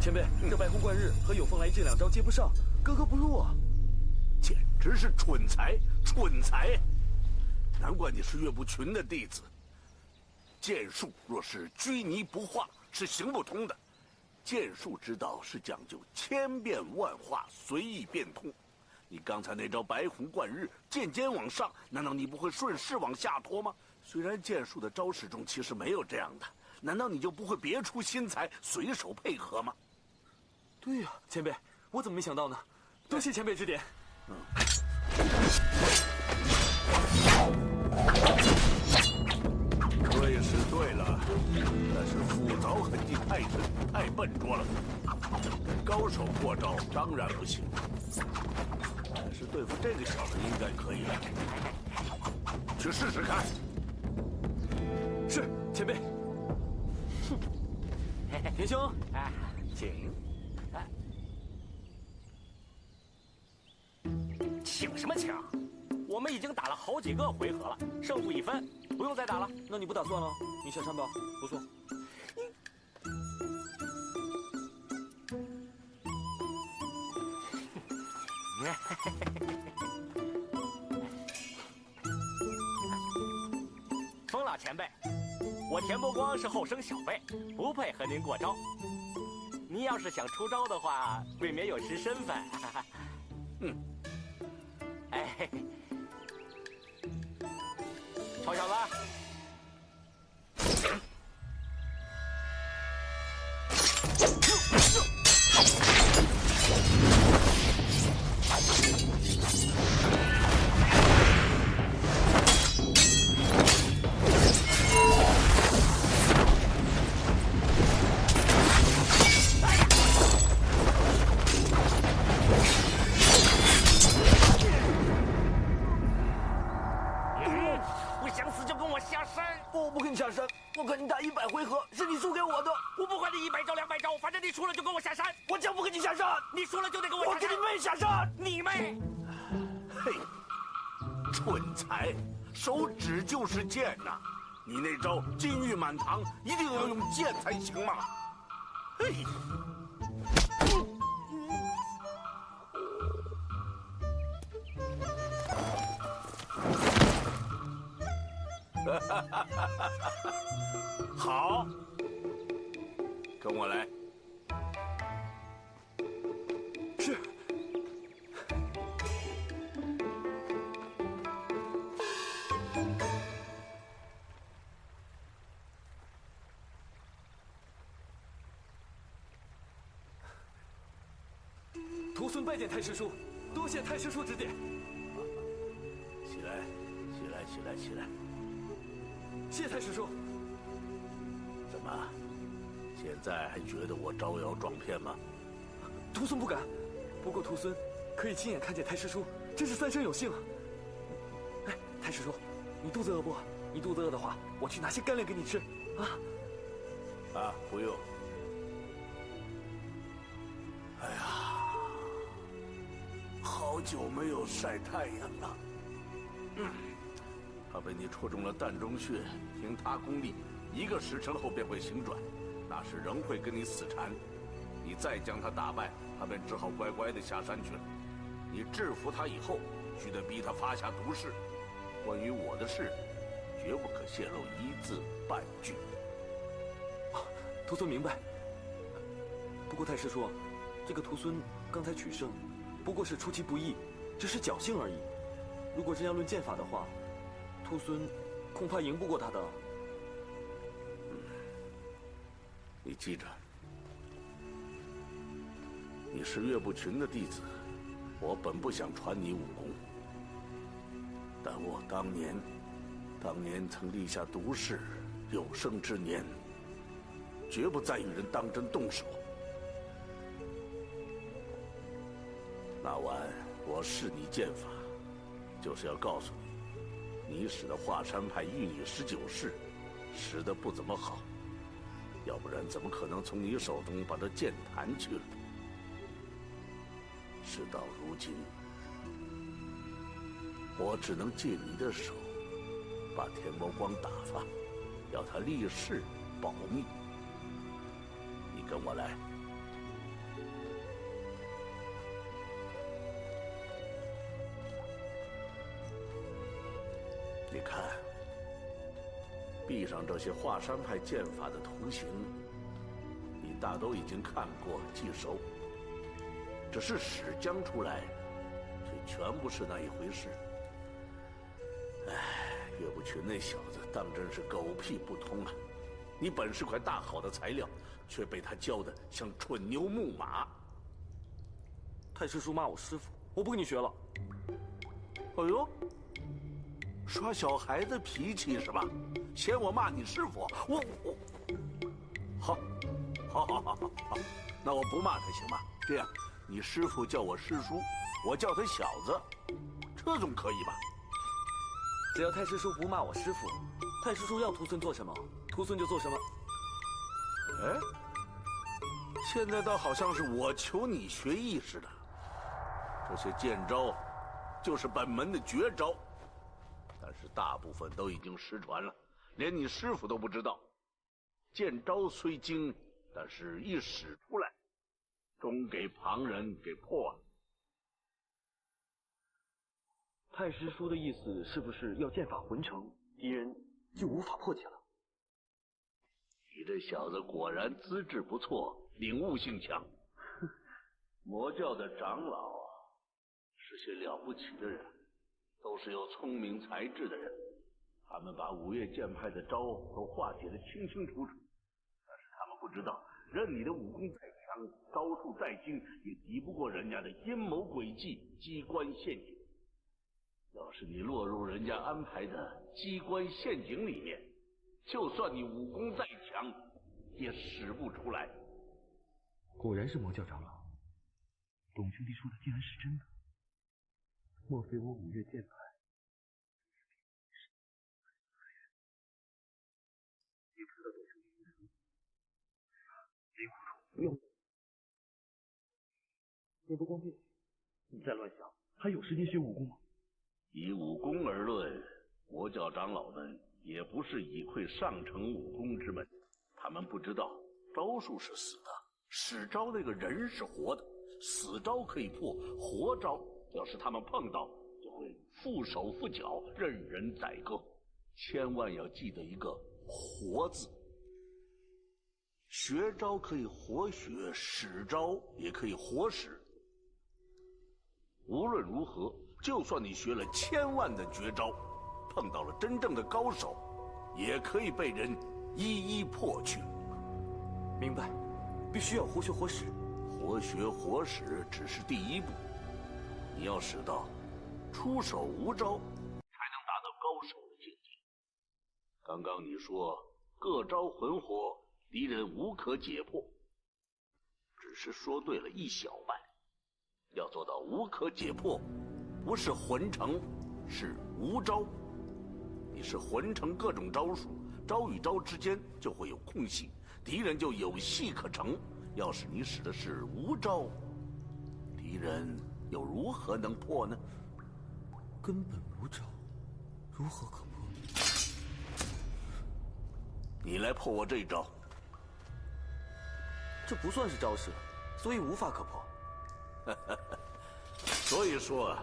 前辈，这白虹贯日和有风来这2招接不上，格格不入啊！简直是蠢材，蠢材！难怪你是岳不群的弟子。剑术若是拘泥不化，是行不通的。剑术之道是讲究千变万化，随意变通。你刚才那招白虹贯日，剑尖往上，难道你不会顺势往下拖吗？虽然剑术的招式中其实没有这样的，难道你就不会别出心裁，随手配合吗？对呀，前辈，我怎么没想到呢？多谢前辈指点。对是对了，但是斧凿痕迹太深，太笨拙了。高手过招当然不行，但是对付这个小子应该可以了。去试试看。是，前辈。田兄，请。请什么请？我们已经打了好几个回合了，胜负已分，不用再打了。那你不打算了？你下山吧，不错。风老前辈，我田伯光是后生小辈，不配和您过招。您要是想出招的话，未免有失身份。哎，臭小子！我不跟你下山，我跟你打100回合，是你输给我的。我不管你100招200招，反正你输了就跟我下山。我就不跟你下山，你输了就得跟我下山。我跟你妹下山，你妹！嘿，蠢材，手指就是剑呐！你那招金玉满堂，一定要用剑才行嘛！嘿。好，跟我来。是。徒孙拜见太师叔，多谢太师叔指点。起来，起来，起来，起来！谢太师叔。怎么，现在还觉得我招摇撞骗吗？徒孙不敢，不过徒孙可以亲眼看见太师叔，真是三生有幸啊！哎，太师叔，你肚子饿不？你肚子饿的话，我去拿些干粮给你吃，啊？啊，不用。哎呀，好久没有晒太阳了。他被你戳中了膻中穴，凭他功力，1个时辰后便会醒转，那时仍会跟你死缠。你再将他打败，他便只好乖乖的下山去了。你制服他以后，须得逼他发下毒誓，关于我的事，绝不可泄露1字半句。徒孙明白。不过太师叔，这个徒孙刚才取胜，不过是出其不意，只是侥幸而已。如果真要论剑法的话，徒孙恐怕赢不过他的。你记着，你是岳不群的弟子，我本不想传你武功，但我当年曾立下毒誓，有生之年绝不再与人当真动手。那晚我试你剑法，就是要告诉你，你使的华山派玉女19式使得不怎么好，要不然怎么可能从你手中把这剑弹去了？事到如今，我只能借你的手把田伯光打发，要他立誓保密。你跟我来。你看，壁上这些华山派剑法的图形，你大都已经看过记熟，只是使将出来，却全不是那一回事。哎，岳不群那小子当真是狗屁不通啊！你本是块大好的材料，却被他教得像蠢牛木马。太师叔骂我师傅，我不跟你学了。哎呦！耍小孩子脾气是吧？嫌我骂你师傅，我好，那我不骂他行吗？这样，你师傅叫我师叔，我叫他小子，这总可以吧？只要太师叔不骂我师傅，太师叔要徒孙做什么，徒孙就做什么。哎，现在倒好像是我求你学艺似的。这些剑招，就是本门的绝招。但是大部分都已经失传了，连你师傅都不知道。剑招虽精，但是一使出来，终给旁人给破了。太师叔的意思是不是要剑法浑成，敌人就无法破解了？你这小子果然资质不错，领悟性强。魔教的长老是些了不起的人，都是有聪明才智的人，他们把五岳剑派的招都化解得清清楚楚。但是他们不知道，任你的武功再强，招数再精，也敌不过人家的阴谋诡计、机关陷阱。要是你落入人家安排的机关陷阱里面，就算你武功再强，也使不出来。果然是魔教长老，董兄弟说的竟然是真的。莫非我五岳剑派也不知道董兄弟如何？令狐冲不用也不光灭，你再乱想，还有时间学武功吗？以武功而论，魔教长老们也不是已窥上乘武功之门，他们不知道招数是死的，使招那个人是活的，死招可以破，活招要是他们碰到，就会缚手缚脚，任人宰割。千万要记得一个活字。学招可以活学，使招也可以活使。无论如何，就算你学了1000万的绝招，碰到了真正的高手，也可以被人一一破去。明白，必须要活学活使。活学活使只是第一步，你要使到出手无招，才能达到高手的境界。刚刚你说各招魂活，敌人无可解破，只是说对了一小半。要做到无可解破，不是魂成，是无招。你是魂成各种招数，招与招之间就会有空隙，敌人就有戏可乘。要是你使的是无招，敌人又如何能破呢？根本无招，如何可破？你来破我这一招。这不算是招式，所以无法可破。所以说，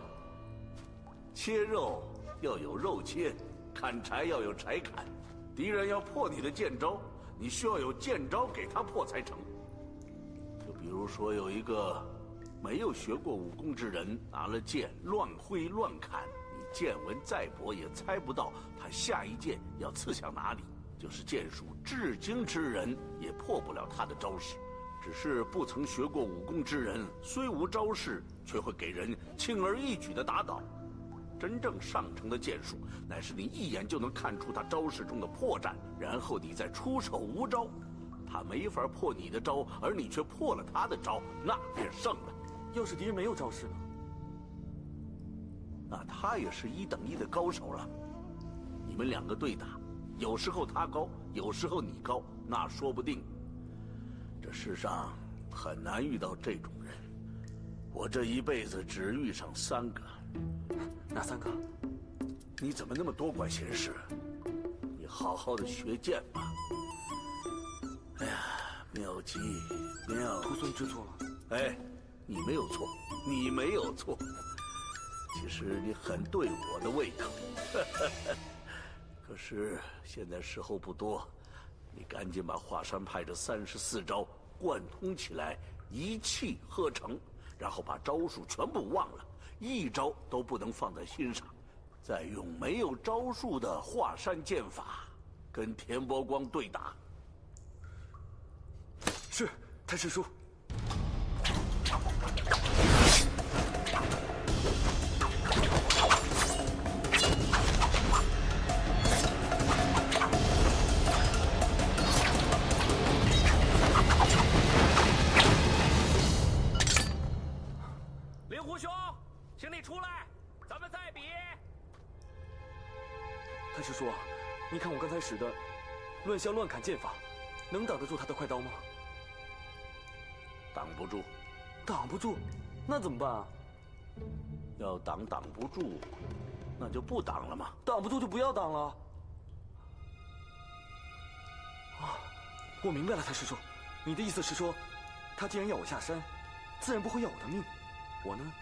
切肉要有肉切，砍柴要有柴砍。敌人要破你的剑招，你需要有剑招给他破才成。就比如说有一个没有学过武功之人，拿了剑乱挥乱砍，你剑文再博也猜不到他下一剑要刺向哪里。就是剑术至精之人也破不了他的招式，只是不曾学过武功之人，虽无招式，却会给人轻而易举地打倒。真正上乘的剑术，乃是你一眼就能看出他招式中的破绽，然后你再出手无招。他没法破你的招，而你却破了他的招，那便胜了。要是敌人没有招式呢？那他也是1等1的高手了。你们2个对打，有时候他高，有时候你高，那说不定。这世上很难遇到这种人，我这一辈子只遇上3个。哪3个？你怎么那么多管闲事？你好好的学剑吧。哎呀，妙计妙！徒孙知错了。哎，你没有错，你没有错。其实你很对我的胃口。可是现在时候不多，你赶紧把华山派这34招贯通起来，一气呵成，然后把招数全部忘了，一招都不能放在心上，再用没有招数的华山剑法跟田伯光对打。是，太师叔。令狐兄，请你出来，咱们再比。太师叔，你看我刚才使的乱削乱砍剑法，能挡得住他的快刀吗？挡不住。挡不住，那怎么办啊？要挡不住，那就不挡了嘛。挡不住就不要挡了。啊，我明白了，太师叔，你的意思是说，他既然要我下山，自然不会要我的命。我呢，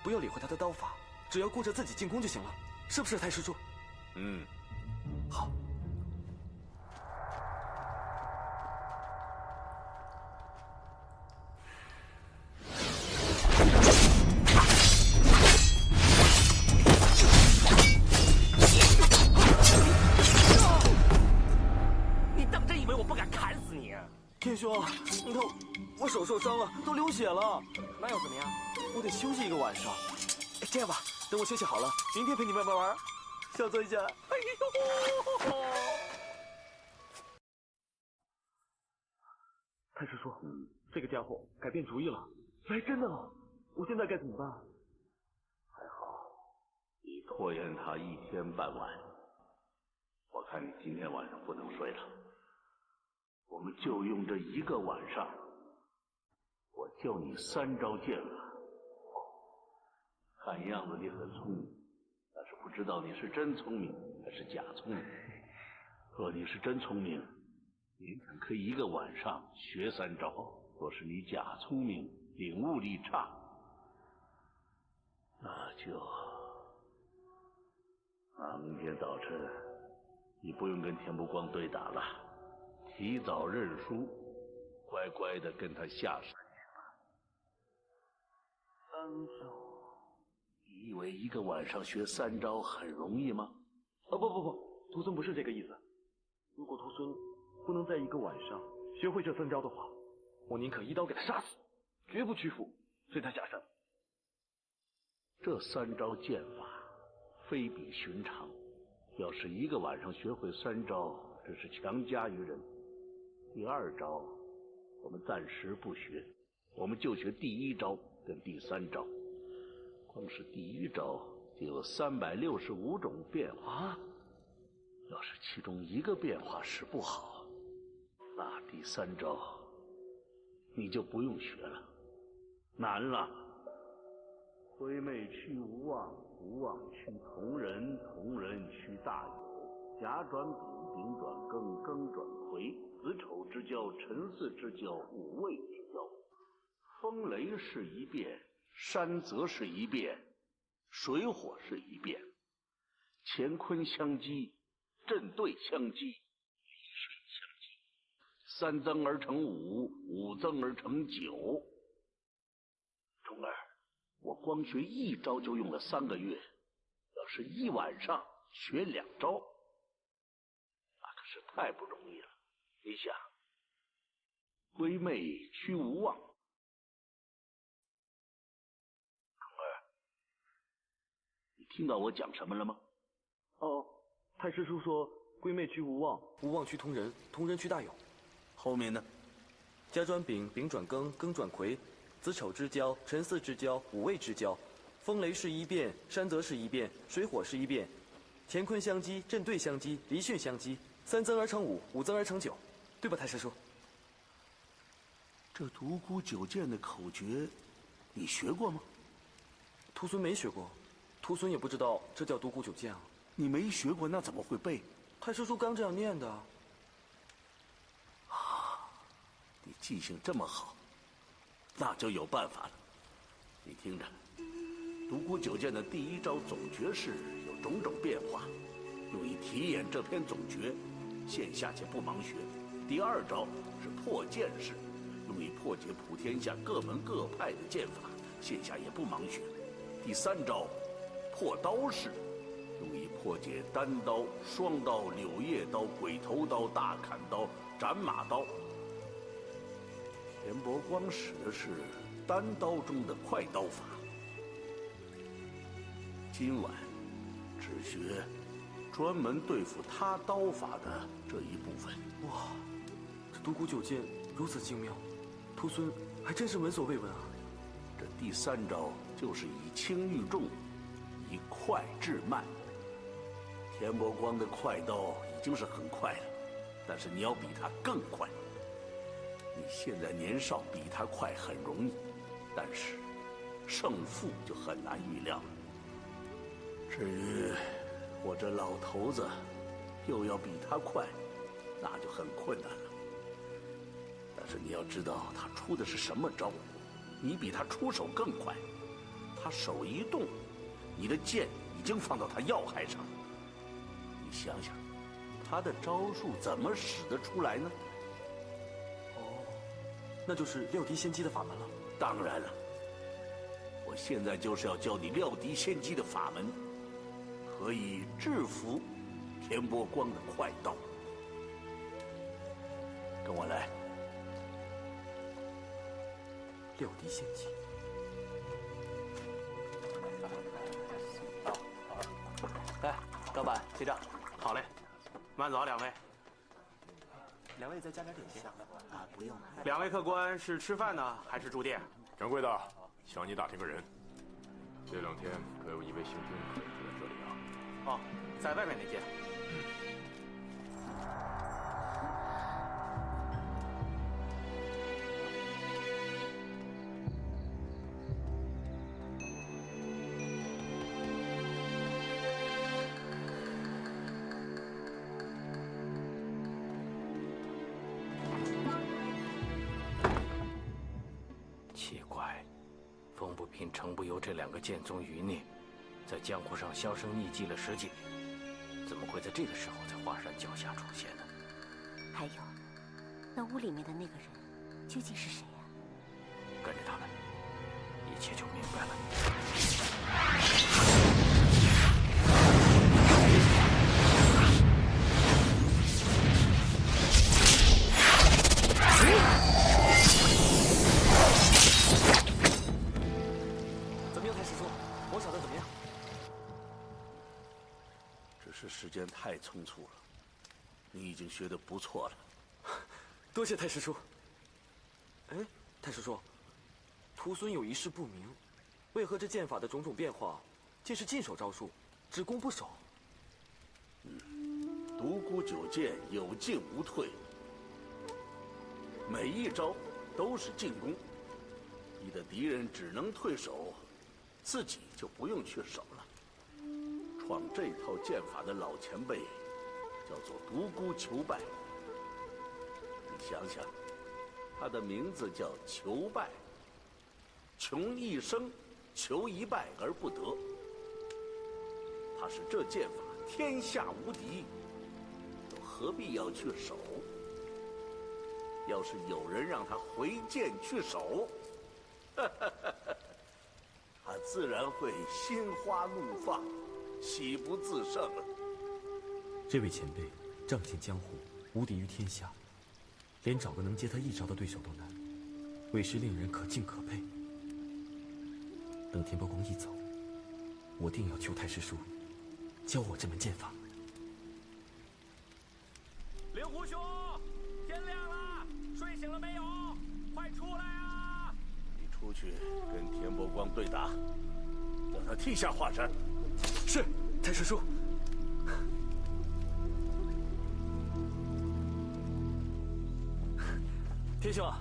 不要理会他的刀法，只要顾着自己进攻就行了，是不是，太师叔？嗯，好。天兄，你看我手受伤了，都流血了，那又怎么样？我得休息1个晚上。这样吧，等我休息好了，明天陪你慢慢玩。小坐一下。哎呦！太师叔，这个家伙改变主意了，来真的了。我现在该怎么办？还好，你拖延他1天半晚。我看你今天晚上不能睡了。我们就用这1个晚上，我教你3招剑法。看样子你很聪明，但是不知道你是真聪明还是假聪明。若你是真聪明，勉强可以1个晚上学3招；若是你假聪明，领悟力差，那就明天早晨你不用跟田不光对打了。提早认输，乖乖的跟他下山去吧。3招，你以为1个晚上学3招很容易吗？不，徒孙不是这个意思。如果徒孙不能在1个晚上学会这3招的话，我宁可一刀给他杀死，绝不屈服，随他下山。这3招剑法非比寻常，要是1个晚上学会3招，这是强加于人。第2招我们暂时不学，我们就学第1招跟第3招。光是第1招就有365种变化，要是其中1个变化使不好，那第3招你就不用学了，难了。挥妹驱无望，无望驱同人，同人驱大有，甲转丙，丙转庚，庚转癸，子丑之交，辰巳之交，午未之交。风雷是一变，山泽是一变，水火是一变，乾坤相击，震兑相击，离水相击，3增而成5，5增而成9。钟儿，我光学1招就用了3个月，要是1晚上学2招，那可是太不容易了。你想，归妹屈无望。儿，你听到我讲什么了吗？哦，太师叔说归妹屈无望，无望屈同人，同人屈大有。后面呢？家转丙，丙转庚，庚转癸，子丑之交，辰巳之交，午未之交，风雷是一变，山泽是一变，水火是一变，乾坤相击，震兑相击，离巽相击，三增而成五，五增而成九，对吧，太师叔？这独孤九剑的口诀，你学过吗？徒孙没学过，徒孙也不知道这叫独孤九剑啊。你没学过，那怎么会背？太师叔刚这样念的。你记性这么好，那就有办法了。你听着，独孤九剑的第一招总诀式有种种变化，用以体演这篇总诀，线下且不盲学。第二招是破剑式，用以破解普天下各门各派的剑法，线下也不盲学。第三招破刀式，用以破解单刀、双刀、柳叶刀、鬼头刀、大砍刀、斩马刀。田伯光使的是单刀中的快刀法，今晚只学专门对付他刀法的这一部分。哇，这独孤九剑如此精妙，徒孙还真是闻所未闻啊！这第三招就是以轻御重，以快制慢。田伯光的快刀已经是很快了，但是你要比他更快。你现在年少，比他快很容易，但是胜负就很难预料了。至于我这老头子，又要比他快，那就很困难了。但是你要知道他出的是什么招，你比他出手更快，他手一动，你的剑已经放到他要害上了。你想想，他的招数怎么使得出来呢？那就是料敌先机的法门了。当然了，我现在就是要教你料敌先机的法门，可以制服田伯光的快刀。跟我来。料敌先机。来，老板结账。好嘞，慢走啊，两位。两位再加点点心。啊，不用。两位客官是吃饭呢，还是住店？掌柜的，向你打听个人。这2天可有一位姓丁可以住在这里啊？哦，在外面那间。奇怪，风不平，程不由这2个剑宗余孽，在江湖上销声匿迹了10几年，怎么会在这个时候在华山脚下出现呢？还有，那屋里面的那个人究竟是谁呀？跟着他们，一切就明白了。怎么样，太师叔？我想的怎么样？只是时间太匆促了，你已经学得不错了。多谢太师叔。哎，太师叔，徒孙有一事不明，为何这剑法的种种变化，竟是进手招数，只攻不守？独孤九剑有进无退，每一招都是进攻，你的敌人只能退守，自己就不用去守了。创这套剑法的老前辈叫做独孤求败，你想想，他的名字叫求败，穷一生，求一败而不得。他是这剑法天下无敌，又何必要去守？要是有人让他回剑去守，他自然会心花怒放，喜不自胜了。这位前辈仗剑江湖，无敌于天下，连找个能接他一招的对手都难，为师令人可敬可佩。等田伯光一走，我定要求太师叔教我这门剑法。令狐兄，天亮了，睡醒了没有？快出来啊！你出去跟田伯光对打，叫他替下华山。是，太师叔。天兄啊，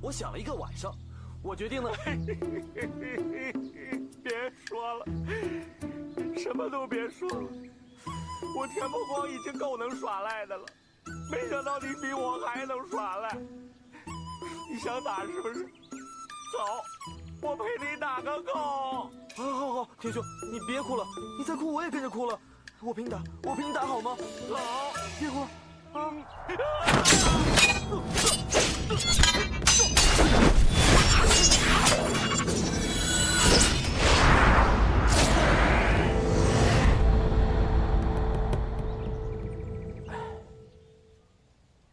我想了一个晚上，我决定了。别说了，什么都别说了。我田伯光已经够能耍赖的了，没想到你比我还能耍赖。你想打是不是？走，我陪你打个够。好，天兄，你别哭了，你再哭我也跟着哭了。我陪你打好吗？好，别哭了。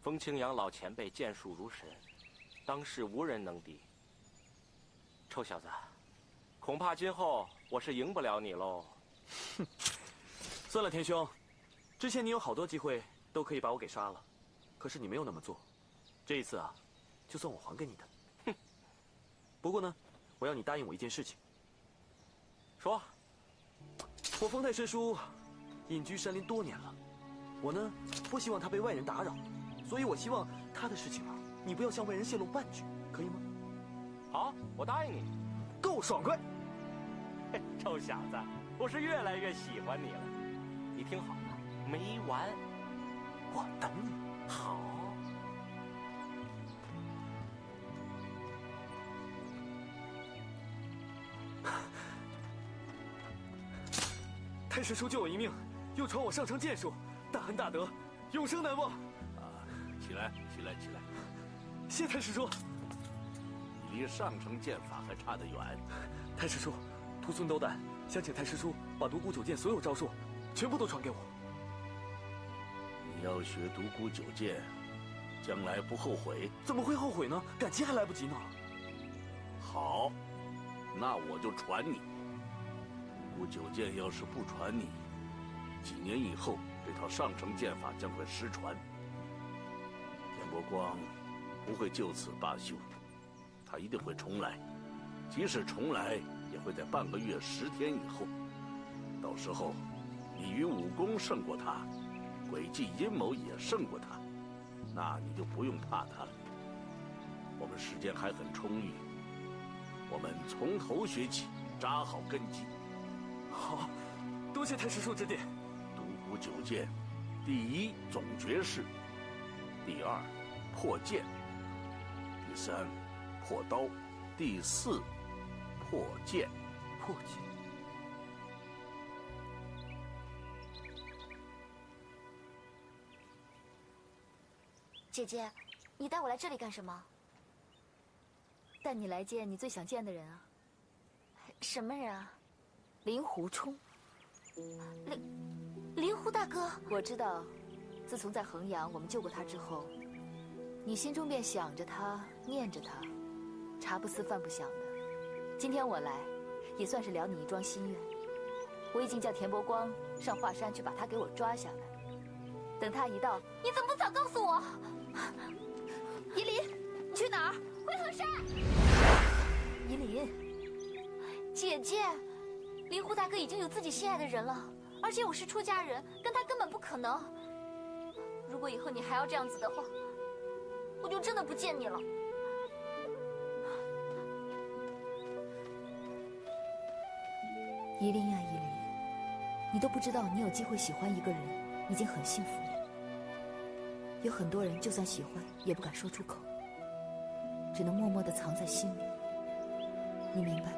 风清扬老前辈剑术如神，当世无人能敌。臭小子，恐怕今后我是赢不了你喽。哼，算了，天兄，之前你有好多机会都可以把我给杀了，可是你没有那么做。这一次啊，就算我还给你的。哼。不过呢，我要你答应我一件事情。说。我风太师叔隐居山林多年了，我呢不希望他被外人打扰，所以我希望他的事情啊，你不要向外人泄露半句，可以吗？好，我答应你。够爽快。臭小子，我是越来越喜欢你了。你听好了，没完。我等你。好。太师叔救我一命，又传我上乘剑术，大恩大德，永生难忘。起来！谢太师叔。你离上乘剑法还差得远。太师叔，徒孙斗胆，想请太师叔把独孤九剑所有招数全部都传给我。你要学独孤九剑，将来不后悔。怎么会后悔呢？赶集还来不及呢。好，那我就传你。独孤九剑要是不传你，几年以后这套上乘剑法将会失传。田伯光不会就此罢休，他一定会重来，即使重来，也会在半个月10天以后。到时候，你于武功胜过他，诡计阴谋也胜过他，那你就不用怕他了。我们时间还很充裕，我们从头学起，扎好根基。好，多谢太师叔指点。独孤九剑，第1总诀式，第2破剑，第3破刀，第4破剑。破剑。姐姐，你带我来这里干什么？带你来见你最想见的人啊。什么人啊？令狐冲。令狐大哥。我知道，自从在衡阳我们救过他之后，你心中便想着他，念着他，茶不思饭不想的。今天我来，也算是了你一桩心愿。我已经叫田伯光上华山去把他给我抓下来。等他一到，你怎么不早告诉我？依林，你去哪儿？回衡山。依林，姐姐，令狐大哥已经有自己心爱的人了，而且我是出家人，跟他根本不可能。如果以后你还要这样子的话，我就真的不见你了。依林啊依林，你都不知道你有机会喜欢一个人，已经很幸福了。有很多人就算喜欢，也不敢说出口，只能默默地藏在心里。你明白吗？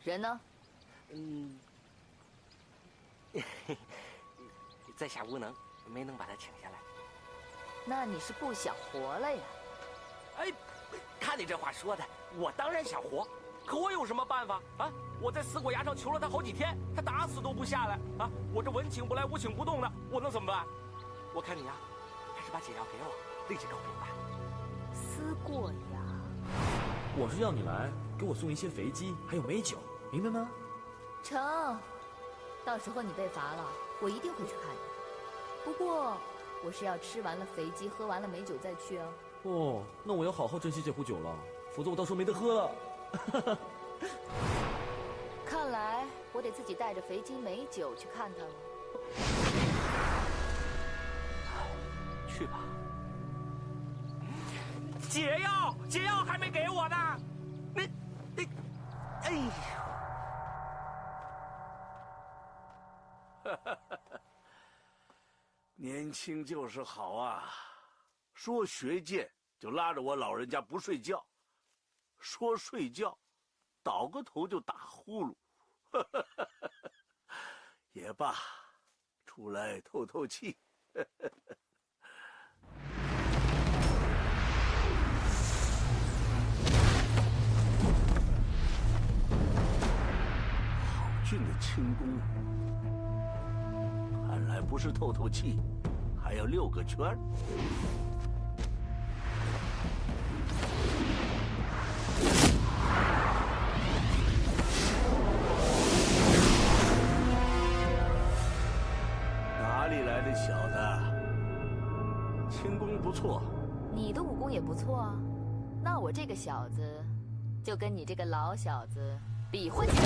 人呢？在下无能，没能把他请下来。那你是不想活了呀？哎，看你这话说的，我当然想活，可我有什么办法啊？我在死果崖上求了他好几天，他打死都不下来啊！我这文请不来，武请不动的，我能怎么办？我看你呀，还是把解药给我，立即告病吧。思过崖，我是要你来给我送一些肥鸡，还有美酒，明白吗？成，到时候你被罚了，我一定会去看你。不过，我是要吃完了肥鸡，喝完了美酒再去啊。哦，那我要好好珍惜这壶酒了，否则我到时候没得喝了。看来我得自己带着肥鸡美酒去看他了。去吧。解药还没给我呢，你，哎呦！年轻就是好啊，说学剑就拉着我老人家不睡觉，说睡觉，倒个头就打呼噜。也罢，出来透透气。好俊的轻功，看来不是透透气，还要溜个圈儿。哪里来的小子？轻功不错。你的武功也不错啊，那我这个小子就跟你这个老小子比划起来。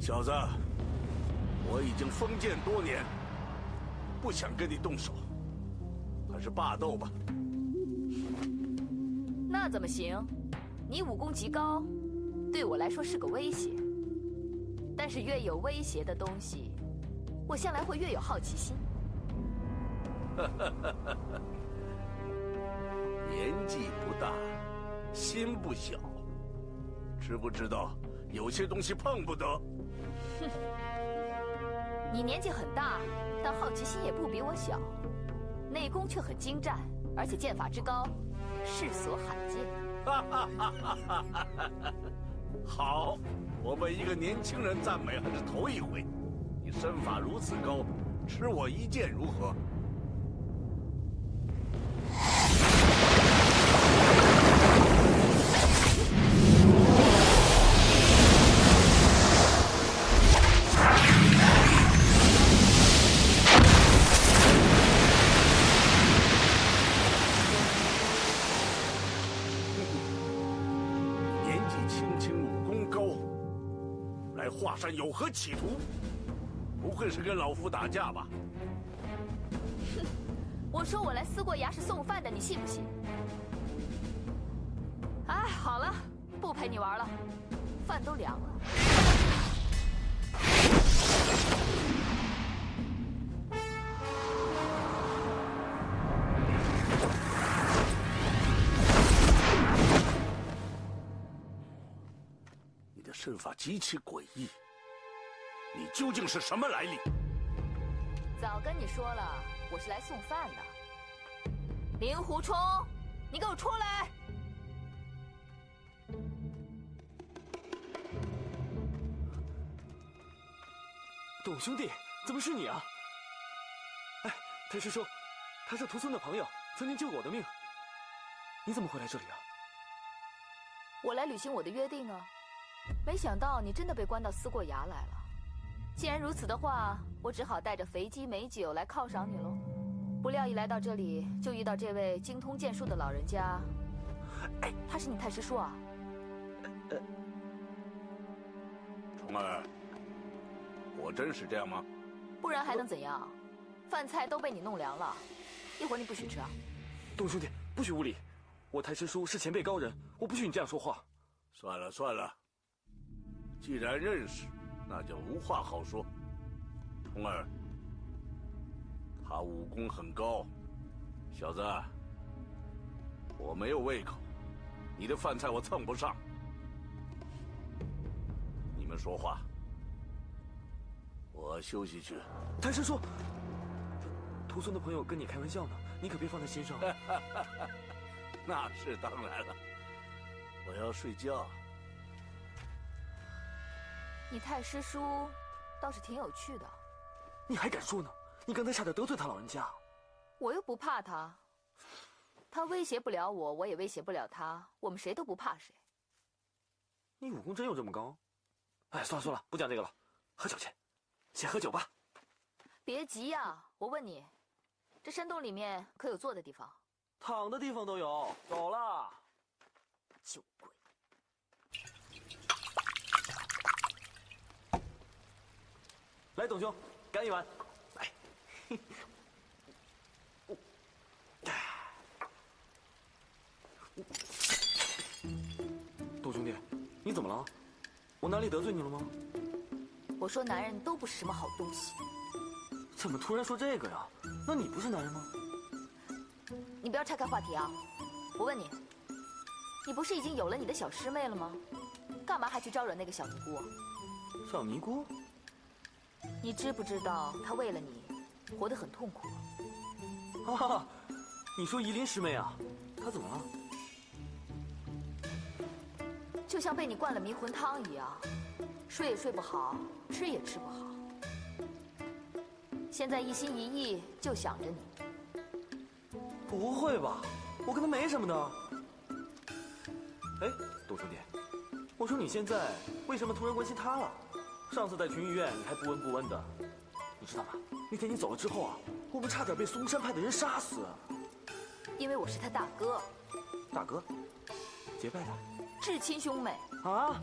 小子，我已经封剑多年，不想跟你动手，还是罢斗吧。那怎么行？你武功极高，对我来说是个威胁。但是越有威胁的东西，我向来会越有好奇心。年纪不大，心不小，知不知道有些东西碰不得？哼，你年纪很大，但好奇心也不比我小，内功却很精湛，而且剑法之高，世所罕见。好，我被一个年轻人赞美还是头一回。你身法如此高，吃我一剑如何？华山有何企图？不会是跟老夫打架吧？哼！我说我来思过崖是送饭的，你信不信？哎，好了，不陪你玩了，饭都凉了。身法极其诡异，你究竟是什么来历？早跟你说了，我是来送饭的。令狐冲，你给我出来！董兄弟，怎么是你啊？哎，太师兄，他是屠村的朋友，曾经救过我的命。你怎么会来这里啊？我来履行我的约定啊。没想到你真的被关到思过崖来了。既然如此的话，我只好带着肥鸡美酒来犒赏你喽。不料一来到这里，就遇到这位精通剑术的老人家。哎，他是你太师叔啊？虫儿，果真是这样吗？不然还能怎样？饭菜都被你弄凉了，一会儿你不许吃啊！董兄弟，不许无礼！我太师叔是前辈高人，我不许你这样说话。算了算了，既然认识，那就无话好说。虫儿，他武功很高，小子，我没有胃口，你的饭菜我蹭不上。你们说话，我休息去。太师叔，徒孙的朋友跟你开玩笑呢，你可别放在心上。那是当然了，我要睡觉。你太师叔倒是挺有趣的。你还敢说呢？你刚才差点得罪他老人家。我又不怕他，他威胁不了我，我也威胁不了他，我们谁都不怕谁。你武功真有这么高？哎，算了算了，不讲这个了，喝酒去，先喝酒吧。别急呀，我问你，这山洞里面可有坐的地方？躺的地方都有。走了。酒鬼。来，董兄，干一碗。来。董兄弟，你怎么了？我哪里得罪你了吗？我说男人都不是什么好东西。怎么突然说这个呀？那你不是男人吗？你不要岔开话题啊！我问你，你不是已经有了你的小师妹了吗？干嘛还去招惹那个小尼姑？小尼姑？你知不知道她为了你，活得很痛苦？啊，你说夷陵师妹啊？她怎么了？就像被你灌了迷魂汤一样，睡也睡不好，吃也吃不好。现在一心一意就想着你。不会吧？我跟她没什么的。哎，董兄弟，我说你现在为什么突然关心她了？上次在群玉院你还不闻不问的，你知道吗？那天你走了之后啊，我们差点被嵩山派的人杀死。因为我是他大哥。大哥？结拜的？至亲兄妹。啊？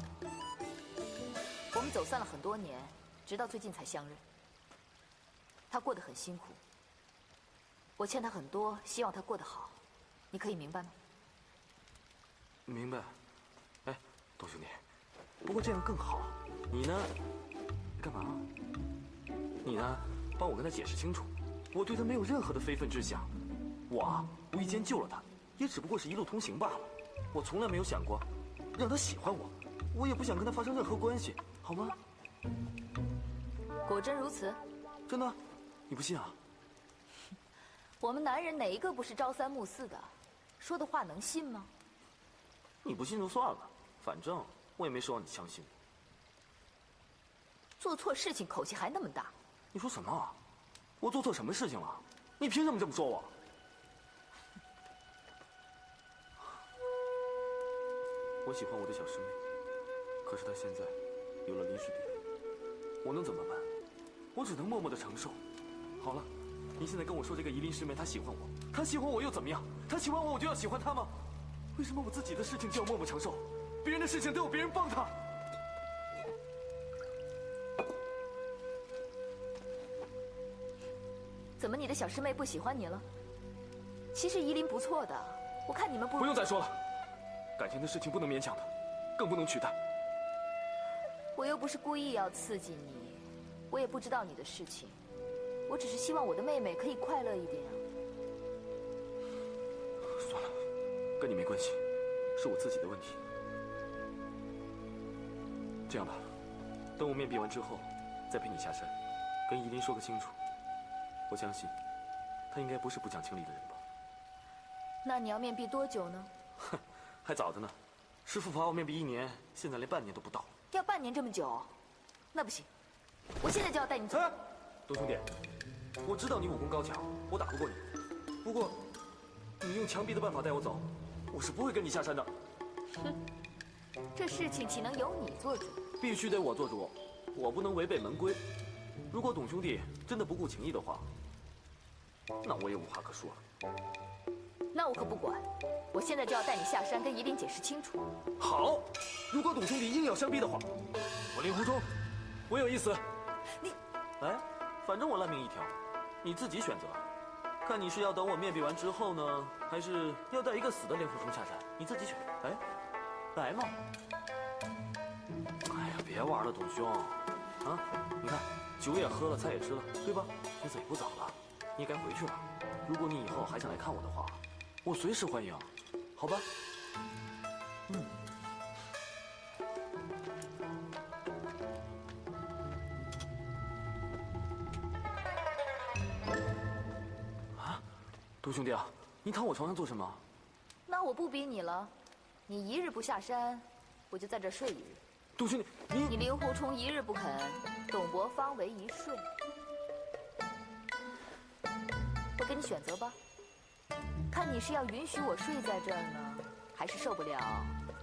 我们走散了很多年，直到最近才相认。他过得很辛苦，我欠他很多，希望他过得好，你可以明白吗？明白。哎，董兄弟，不过这样更好。你呢？干嘛？你呢？帮我跟他解释清楚，我对他没有任何的非分之想。我啊，无意间救了他，也只不过是一路通行罢了。我从来没有想过让他喜欢我，我也不想跟他发生任何关系，好吗？果真如此？真的？你不信啊？我们男人哪一个不是朝三暮四的？说的话能信吗？你不信就算了，反正我也没奢望你相信我。做错事情口气还那么大。你说什么啊？我做错什么事情了？你凭什么这么说我？我喜欢我的小师妹，可是她现在有了林师弟，我能怎么办？我只能默默的承受。好了，你现在跟我说这个夷陵师妹她喜欢我，她喜欢我又怎么样？她喜欢我，我就要喜欢她吗？为什么我自己的事情就要默默承受，别人的事情都要别人帮她？怎么你的小师妹不喜欢你了？其实夷陵不错的，我看你们不用再说了，感情的事情不能勉强的，更不能取代。我又不是故意要刺激你，我也不知道你的事情，我只是希望我的妹妹可以快乐一点啊。算了，跟你没关系，是我自己的问题。这样吧，等我面壁完之后，再陪你下山，跟夷陵说个清楚。我相信，他应该不是不讲情理的人吧？那你要面壁多久呢？哼，还早着呢。师父罚我面壁1年，现在连半年都不到。要半年这么久？那不行，我现在就要带你走。董兄弟，我知道你武功高强，我打不过你。不过，你用强逼的办法带我走，我是不会跟你下山的。哼，这事情岂能由你做主？必须得我做主，我不能违背门规。如果董兄弟真的不顾情义的话，那我也无话可说了。那我可不管，我现在就要带你下山跟夷陵解释清楚。好，如果董兄弟硬要相逼的话，我令狐冲，我有意思。你，哎，反正我烂命一条，你自己选择。看你是要等我面壁完之后呢，还是要带一个死的令狐冲下山？你自己选。哎，来嘛！哎呀，别玩了，董兄。啊，你看，酒也喝了，菜也吃了，对吧？天色也不早了，你也该回去了。如果你以后还想来看我的话，我随时欢迎，好吧？董兄弟啊，你躺我床上做什么？那我不逼你了，你一日不下山，我就在这睡一日。董兄弟，你令狐冲一日不肯，董伯方为一睡。我给你选择吧，看你是要允许我睡在这儿呢，还是受不了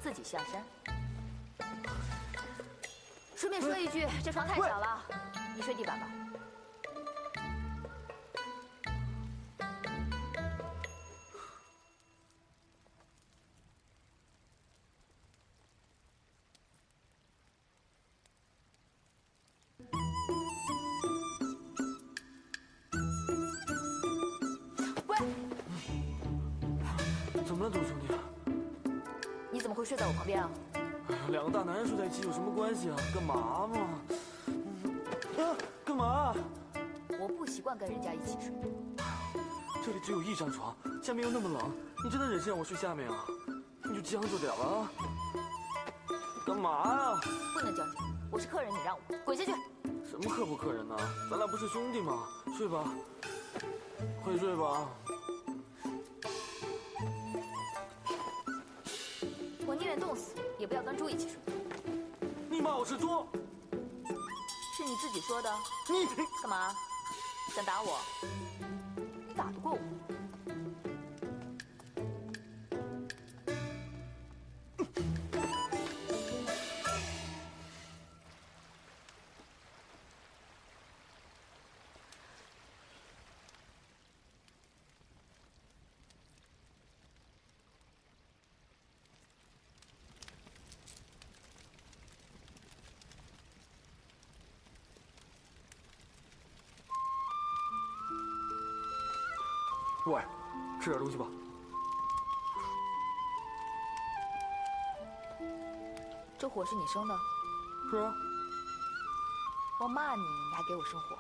自己下山。顺便说一句，这床太小了，你睡地板吧。怎么了，董兄弟？你怎么会睡在我旁边啊？哎呀，两个大男人睡在一起有什么关系啊？干嘛嘛？啊，干嘛？我不习惯跟人家一起睡。这里只有一张床，下面又那么冷，你真的忍心让我睡下面啊？你就将就点了啊！干嘛呀？不能将就，我是客人，你让我滚下去。什么客不客人呢？咱俩不是兄弟吗？睡吧，快睡吧。我宁愿冻死，也不要跟猪一起睡。你骂我是猪？是你自己说的。你干嘛？想打我？你打得过我？喂，吃点东西吧。这火是你生的？是啊。我骂你，你还给我生火？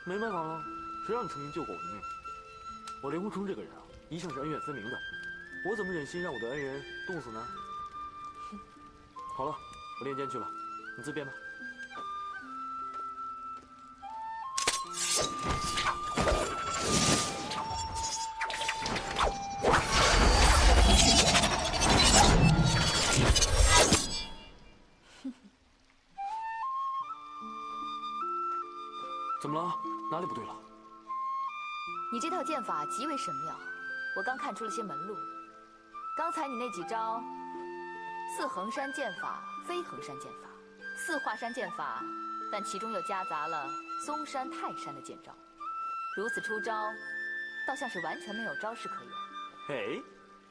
没办法了，谁让你曾经救过我的命？我令狐冲这个人啊，一向是恩怨分明的，我怎么忍心让我的恩人冻死呢？好了，我练剑去了，你自便吧。怎么了？哪里不对了？你这套剑法极为神妙，我刚看出了些门路。刚才你那几招，似衡山剑法，非衡山剑法；似华山剑法，但其中又夹杂了嵩山、泰山的剑招。如此出招，倒像是完全没有招式可言。哎，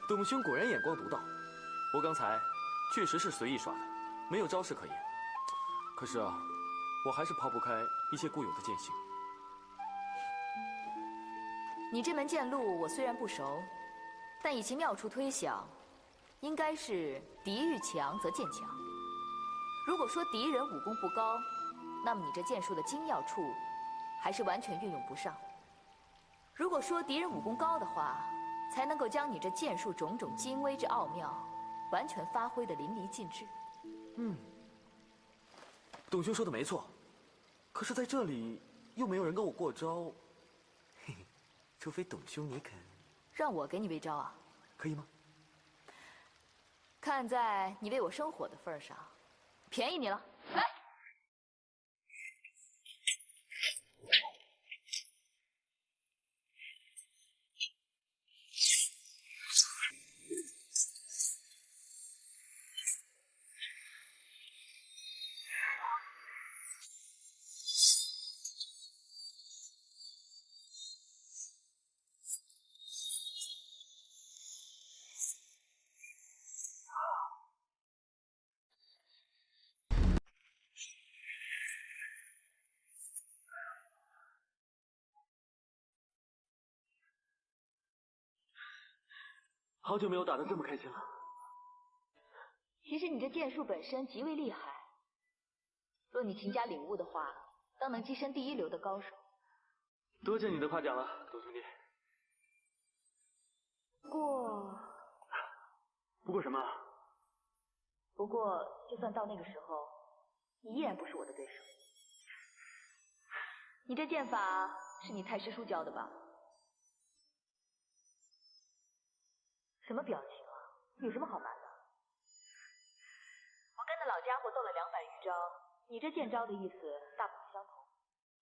董兄果然眼光独到。我刚才确实是随意耍的，没有招式可言。可是啊，我还是抛不开一些固有的剑性。你这门剑路我虽然不熟，但以其妙处推想，应该是敌愈强则剑强。如果说敌人武功不高，那么你这剑术的精要处还是完全运用不上。如果说敌人武功高的话，才能够将你这剑术种种精微之奥妙，完全发挥得淋漓尽致。董兄说的没错，可是在这里又没有人跟我过招，嘿嘿，除非董兄你肯让我给你喂招啊？可以吗？看在你为我生火的份上，便宜你了。来。好久没有打得这么开心了。其实你这剑术本身极为厉害，若你勤加领悟的话，当能跻身第一流的高手。多谢你的夸奖了，董兄弟。不过什么？不过，就算到那个时候，你依然不是我的对手。你这剑法是你太师叔教的吧？什么表情啊？有什么好瞒的？我跟那老家伙斗了200余招，你这剑招的意思大不相同，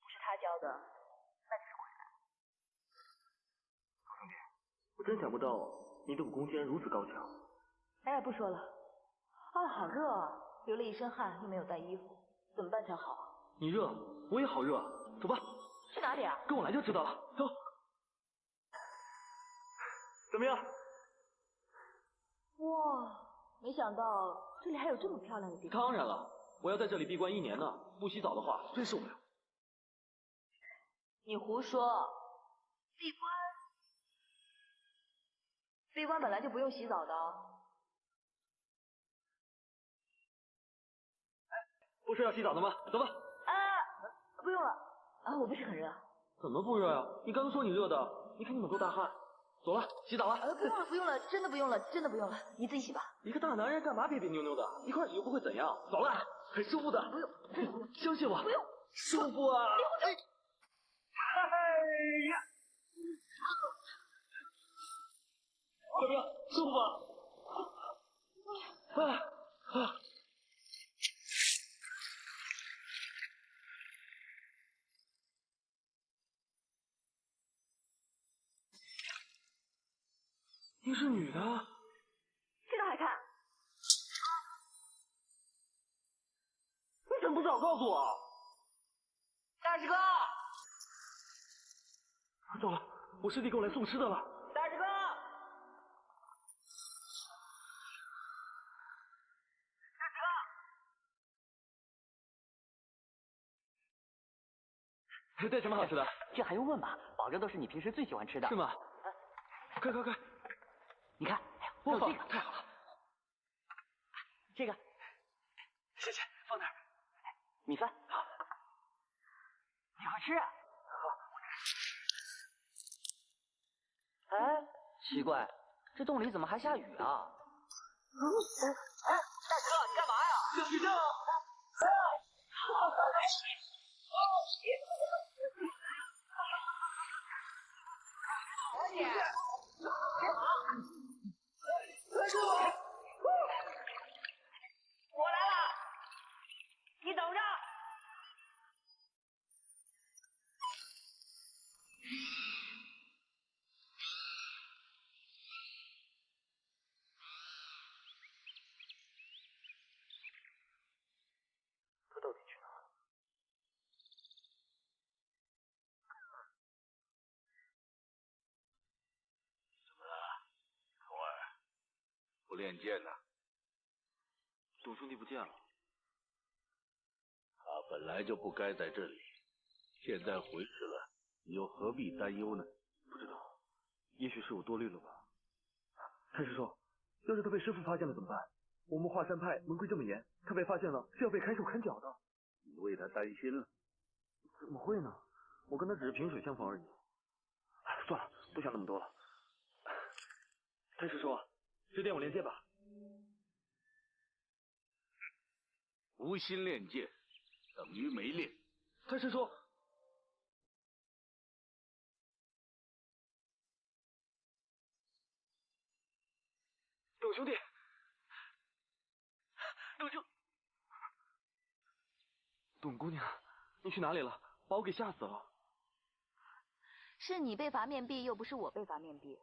不是他教的，那就是鬼来。老兄弟，我真想不到你的武功竟然如此高强。哎，不说了。啊，好热啊，流了一身汗，又没有带衣服，怎么办才好啊？你热，我也好热，走吧。去哪里啊？跟我来就知道了。走。怎么样？哇，没想到这里还有这么漂亮的地方。当然了，我要在这里闭关1年呢，不洗澡的话真受不了。你胡说！闭关本来就不用洗澡的。不是要洗澡的吗？走吧。不用了。啊，我不是很热。怎么不热呀？你刚刚说你热的，你看你满头大汗。走了，洗澡了。不用了，不用了，真的不用了，真的不用了，你自己洗吧。一个大男人干嘛别别扭扭的？一块洗又不会怎样。走了，很舒服的。不用，相信我。不用，舒服啊！哎呀，怎么样？舒服吧？你是女的？这个还看？你怎么不早告诉我？大师哥！糟了，我师弟给我来送吃的了。大师哥！带什么好吃的？这还用问吗？保证都是你平时最喜欢吃的。是吗？快！你看，播放这个太好了。这个，谢谢，放那儿。米饭。好。你快吃啊！好。哎，奇怪，这洞里怎么还下雨啊？大哥，你干嘛呀？下雨了！快住！我来了，你等着。他到底去哪？怎么了，童儿？不练剑呢？董兄弟不见了。他本来就不该在这里，现在回去了，你又何必担忧呢？不知道，也许是我多虑了吧。太师叔，要是他被师父发现了怎么办？我们华山派门规这么严，他被发现了是要被砍手砍脚的。你为他担心了？怎么会呢？我跟他只是萍水相逢而已。算了，不想那么多了。太师叔，指点我练剑吧。无心练剑，等于没练。太师叔，董兄弟，董姑娘，你去哪里了？把我给吓死了。是你被罚面壁，又不是我被罚面壁，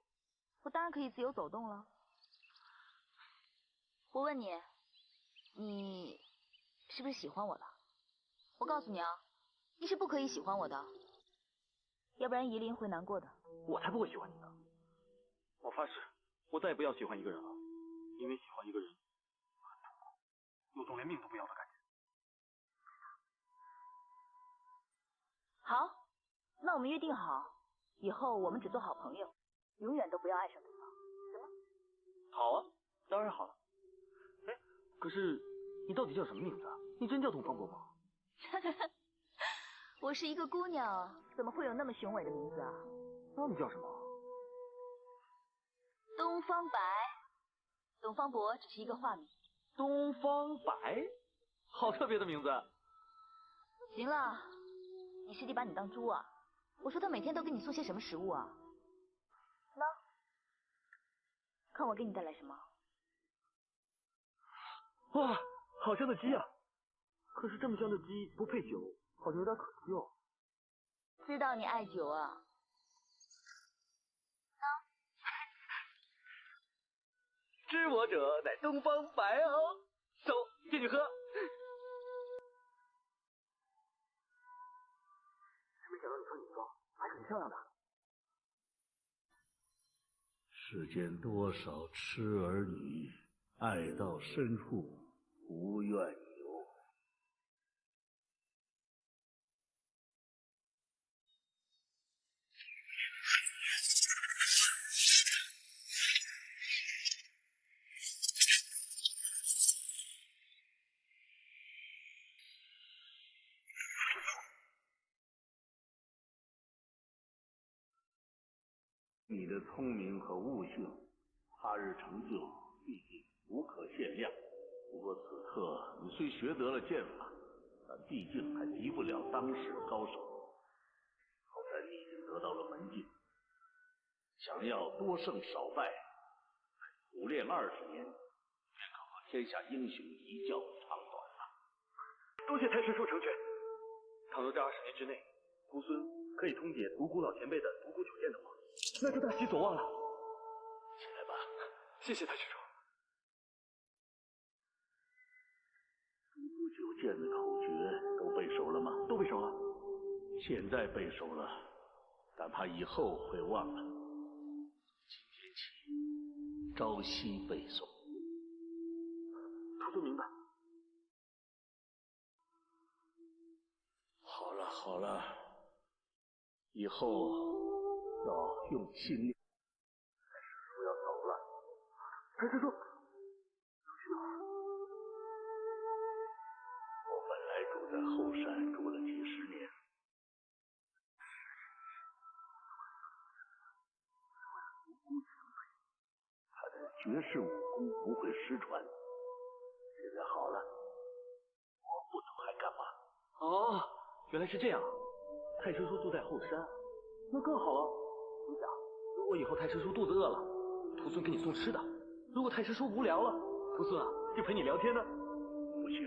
我当然可以自由走动了。我问你，你是不是喜欢我了？我告诉你啊，你是不可以喜欢我的，要不然夷陵会难过的。我才不会喜欢你呢！我发誓，我再也不要喜欢一个人了，因为喜欢一个人很痛苦，有种连命都不要的感觉。好，那我们约定好，以后我们只做好朋友，永远都不要爱上对方，行吗？好啊，当然好了。哎，可是你到底叫什么名字啊？你真叫东方伯吗？我是一个姑娘，怎么会有那么雄伟的名字啊？那你叫什么？东方白。东方伯只是一个化名。东方白，好特别的名字。行了，你师弟把你当猪啊？我说他每天都给你送些什么食物啊？喏，看我给你带来什么？哇，好香的鸡啊！可是这么香的鸡不配酒，好像有点可惜哦。知道你爱酒啊。知我者乃东方白哦，走，进去喝。没想到你穿女装还挺漂亮的。世间多少痴儿女，爱到深处不愿游。你的聪明和悟性，他日成就必定无可限量。不过此刻你虽学得了剑法，但毕竟还敌不了当世高手。好在你已经得到了门径，想要多胜少败，苦练20年，便可和天下英雄一较长短了。多谢太师叔成全。倘若这20年之内，徒孙可以通解独孤老前辈的独孤九剑的话，那就大喜所望了。起来吧。谢谢太师叔。独孤九剑的口诀都背熟了吗？都背熟了。现在背熟了，但怕以后会忘了。今天起，朝夕背诵。徒孙明白。好了好了，以后要用心练。太师叔要走了。太师叔，我本来住在后山住了几10年，他的绝世武功不会失传。现在好了，我不走还干嘛？哦，原来是这样。太师叔住在后山，那更好了。你想，如果以后太师叔肚子饿了，徒孙给你送吃的；如果太师叔无聊了，徒孙啊就陪你聊天呢。不行，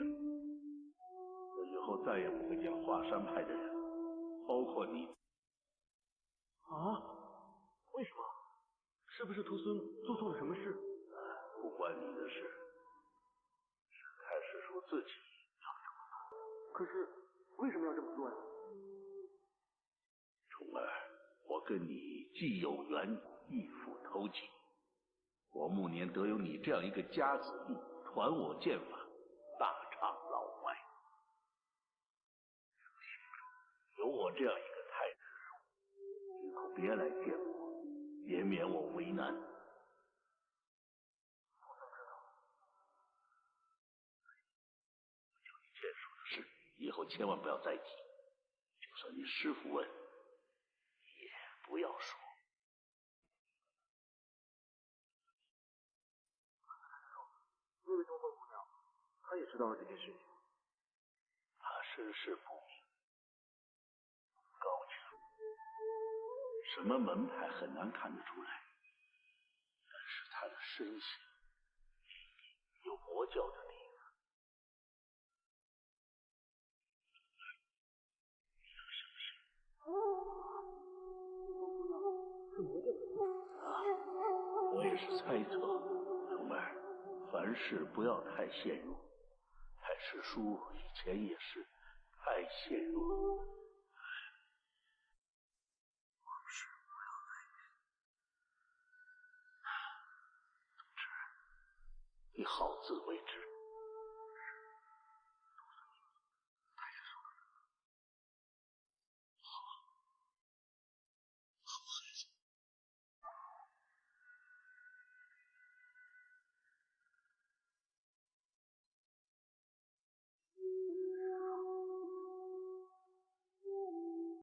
我以后再也不会将华山派的人，包括你。啊？为什么？是不是徒孙做错了什么事？不关你的事，是太师叔自己要这么做。可是为什么要这么做呀？虫儿，我跟你既有缘，亦复投机。我暮年得有你这样一个家子弟，传我剑法，大畅老怀。有我这样一个太师叔，以后别来见我，别免我为难。我教你剑术的事，以后千万不要再提。就算你师父问，也不要说。那位东方姑娘，她也知道了这件事情。她身世不明，高强，什么门派很难看得出来，但是她的身形有魔教的地方。我也是猜测，蓉儿，凡事不要太陷入。太师叔以前也是太陷入。往事不要再提。总之，你好自为之。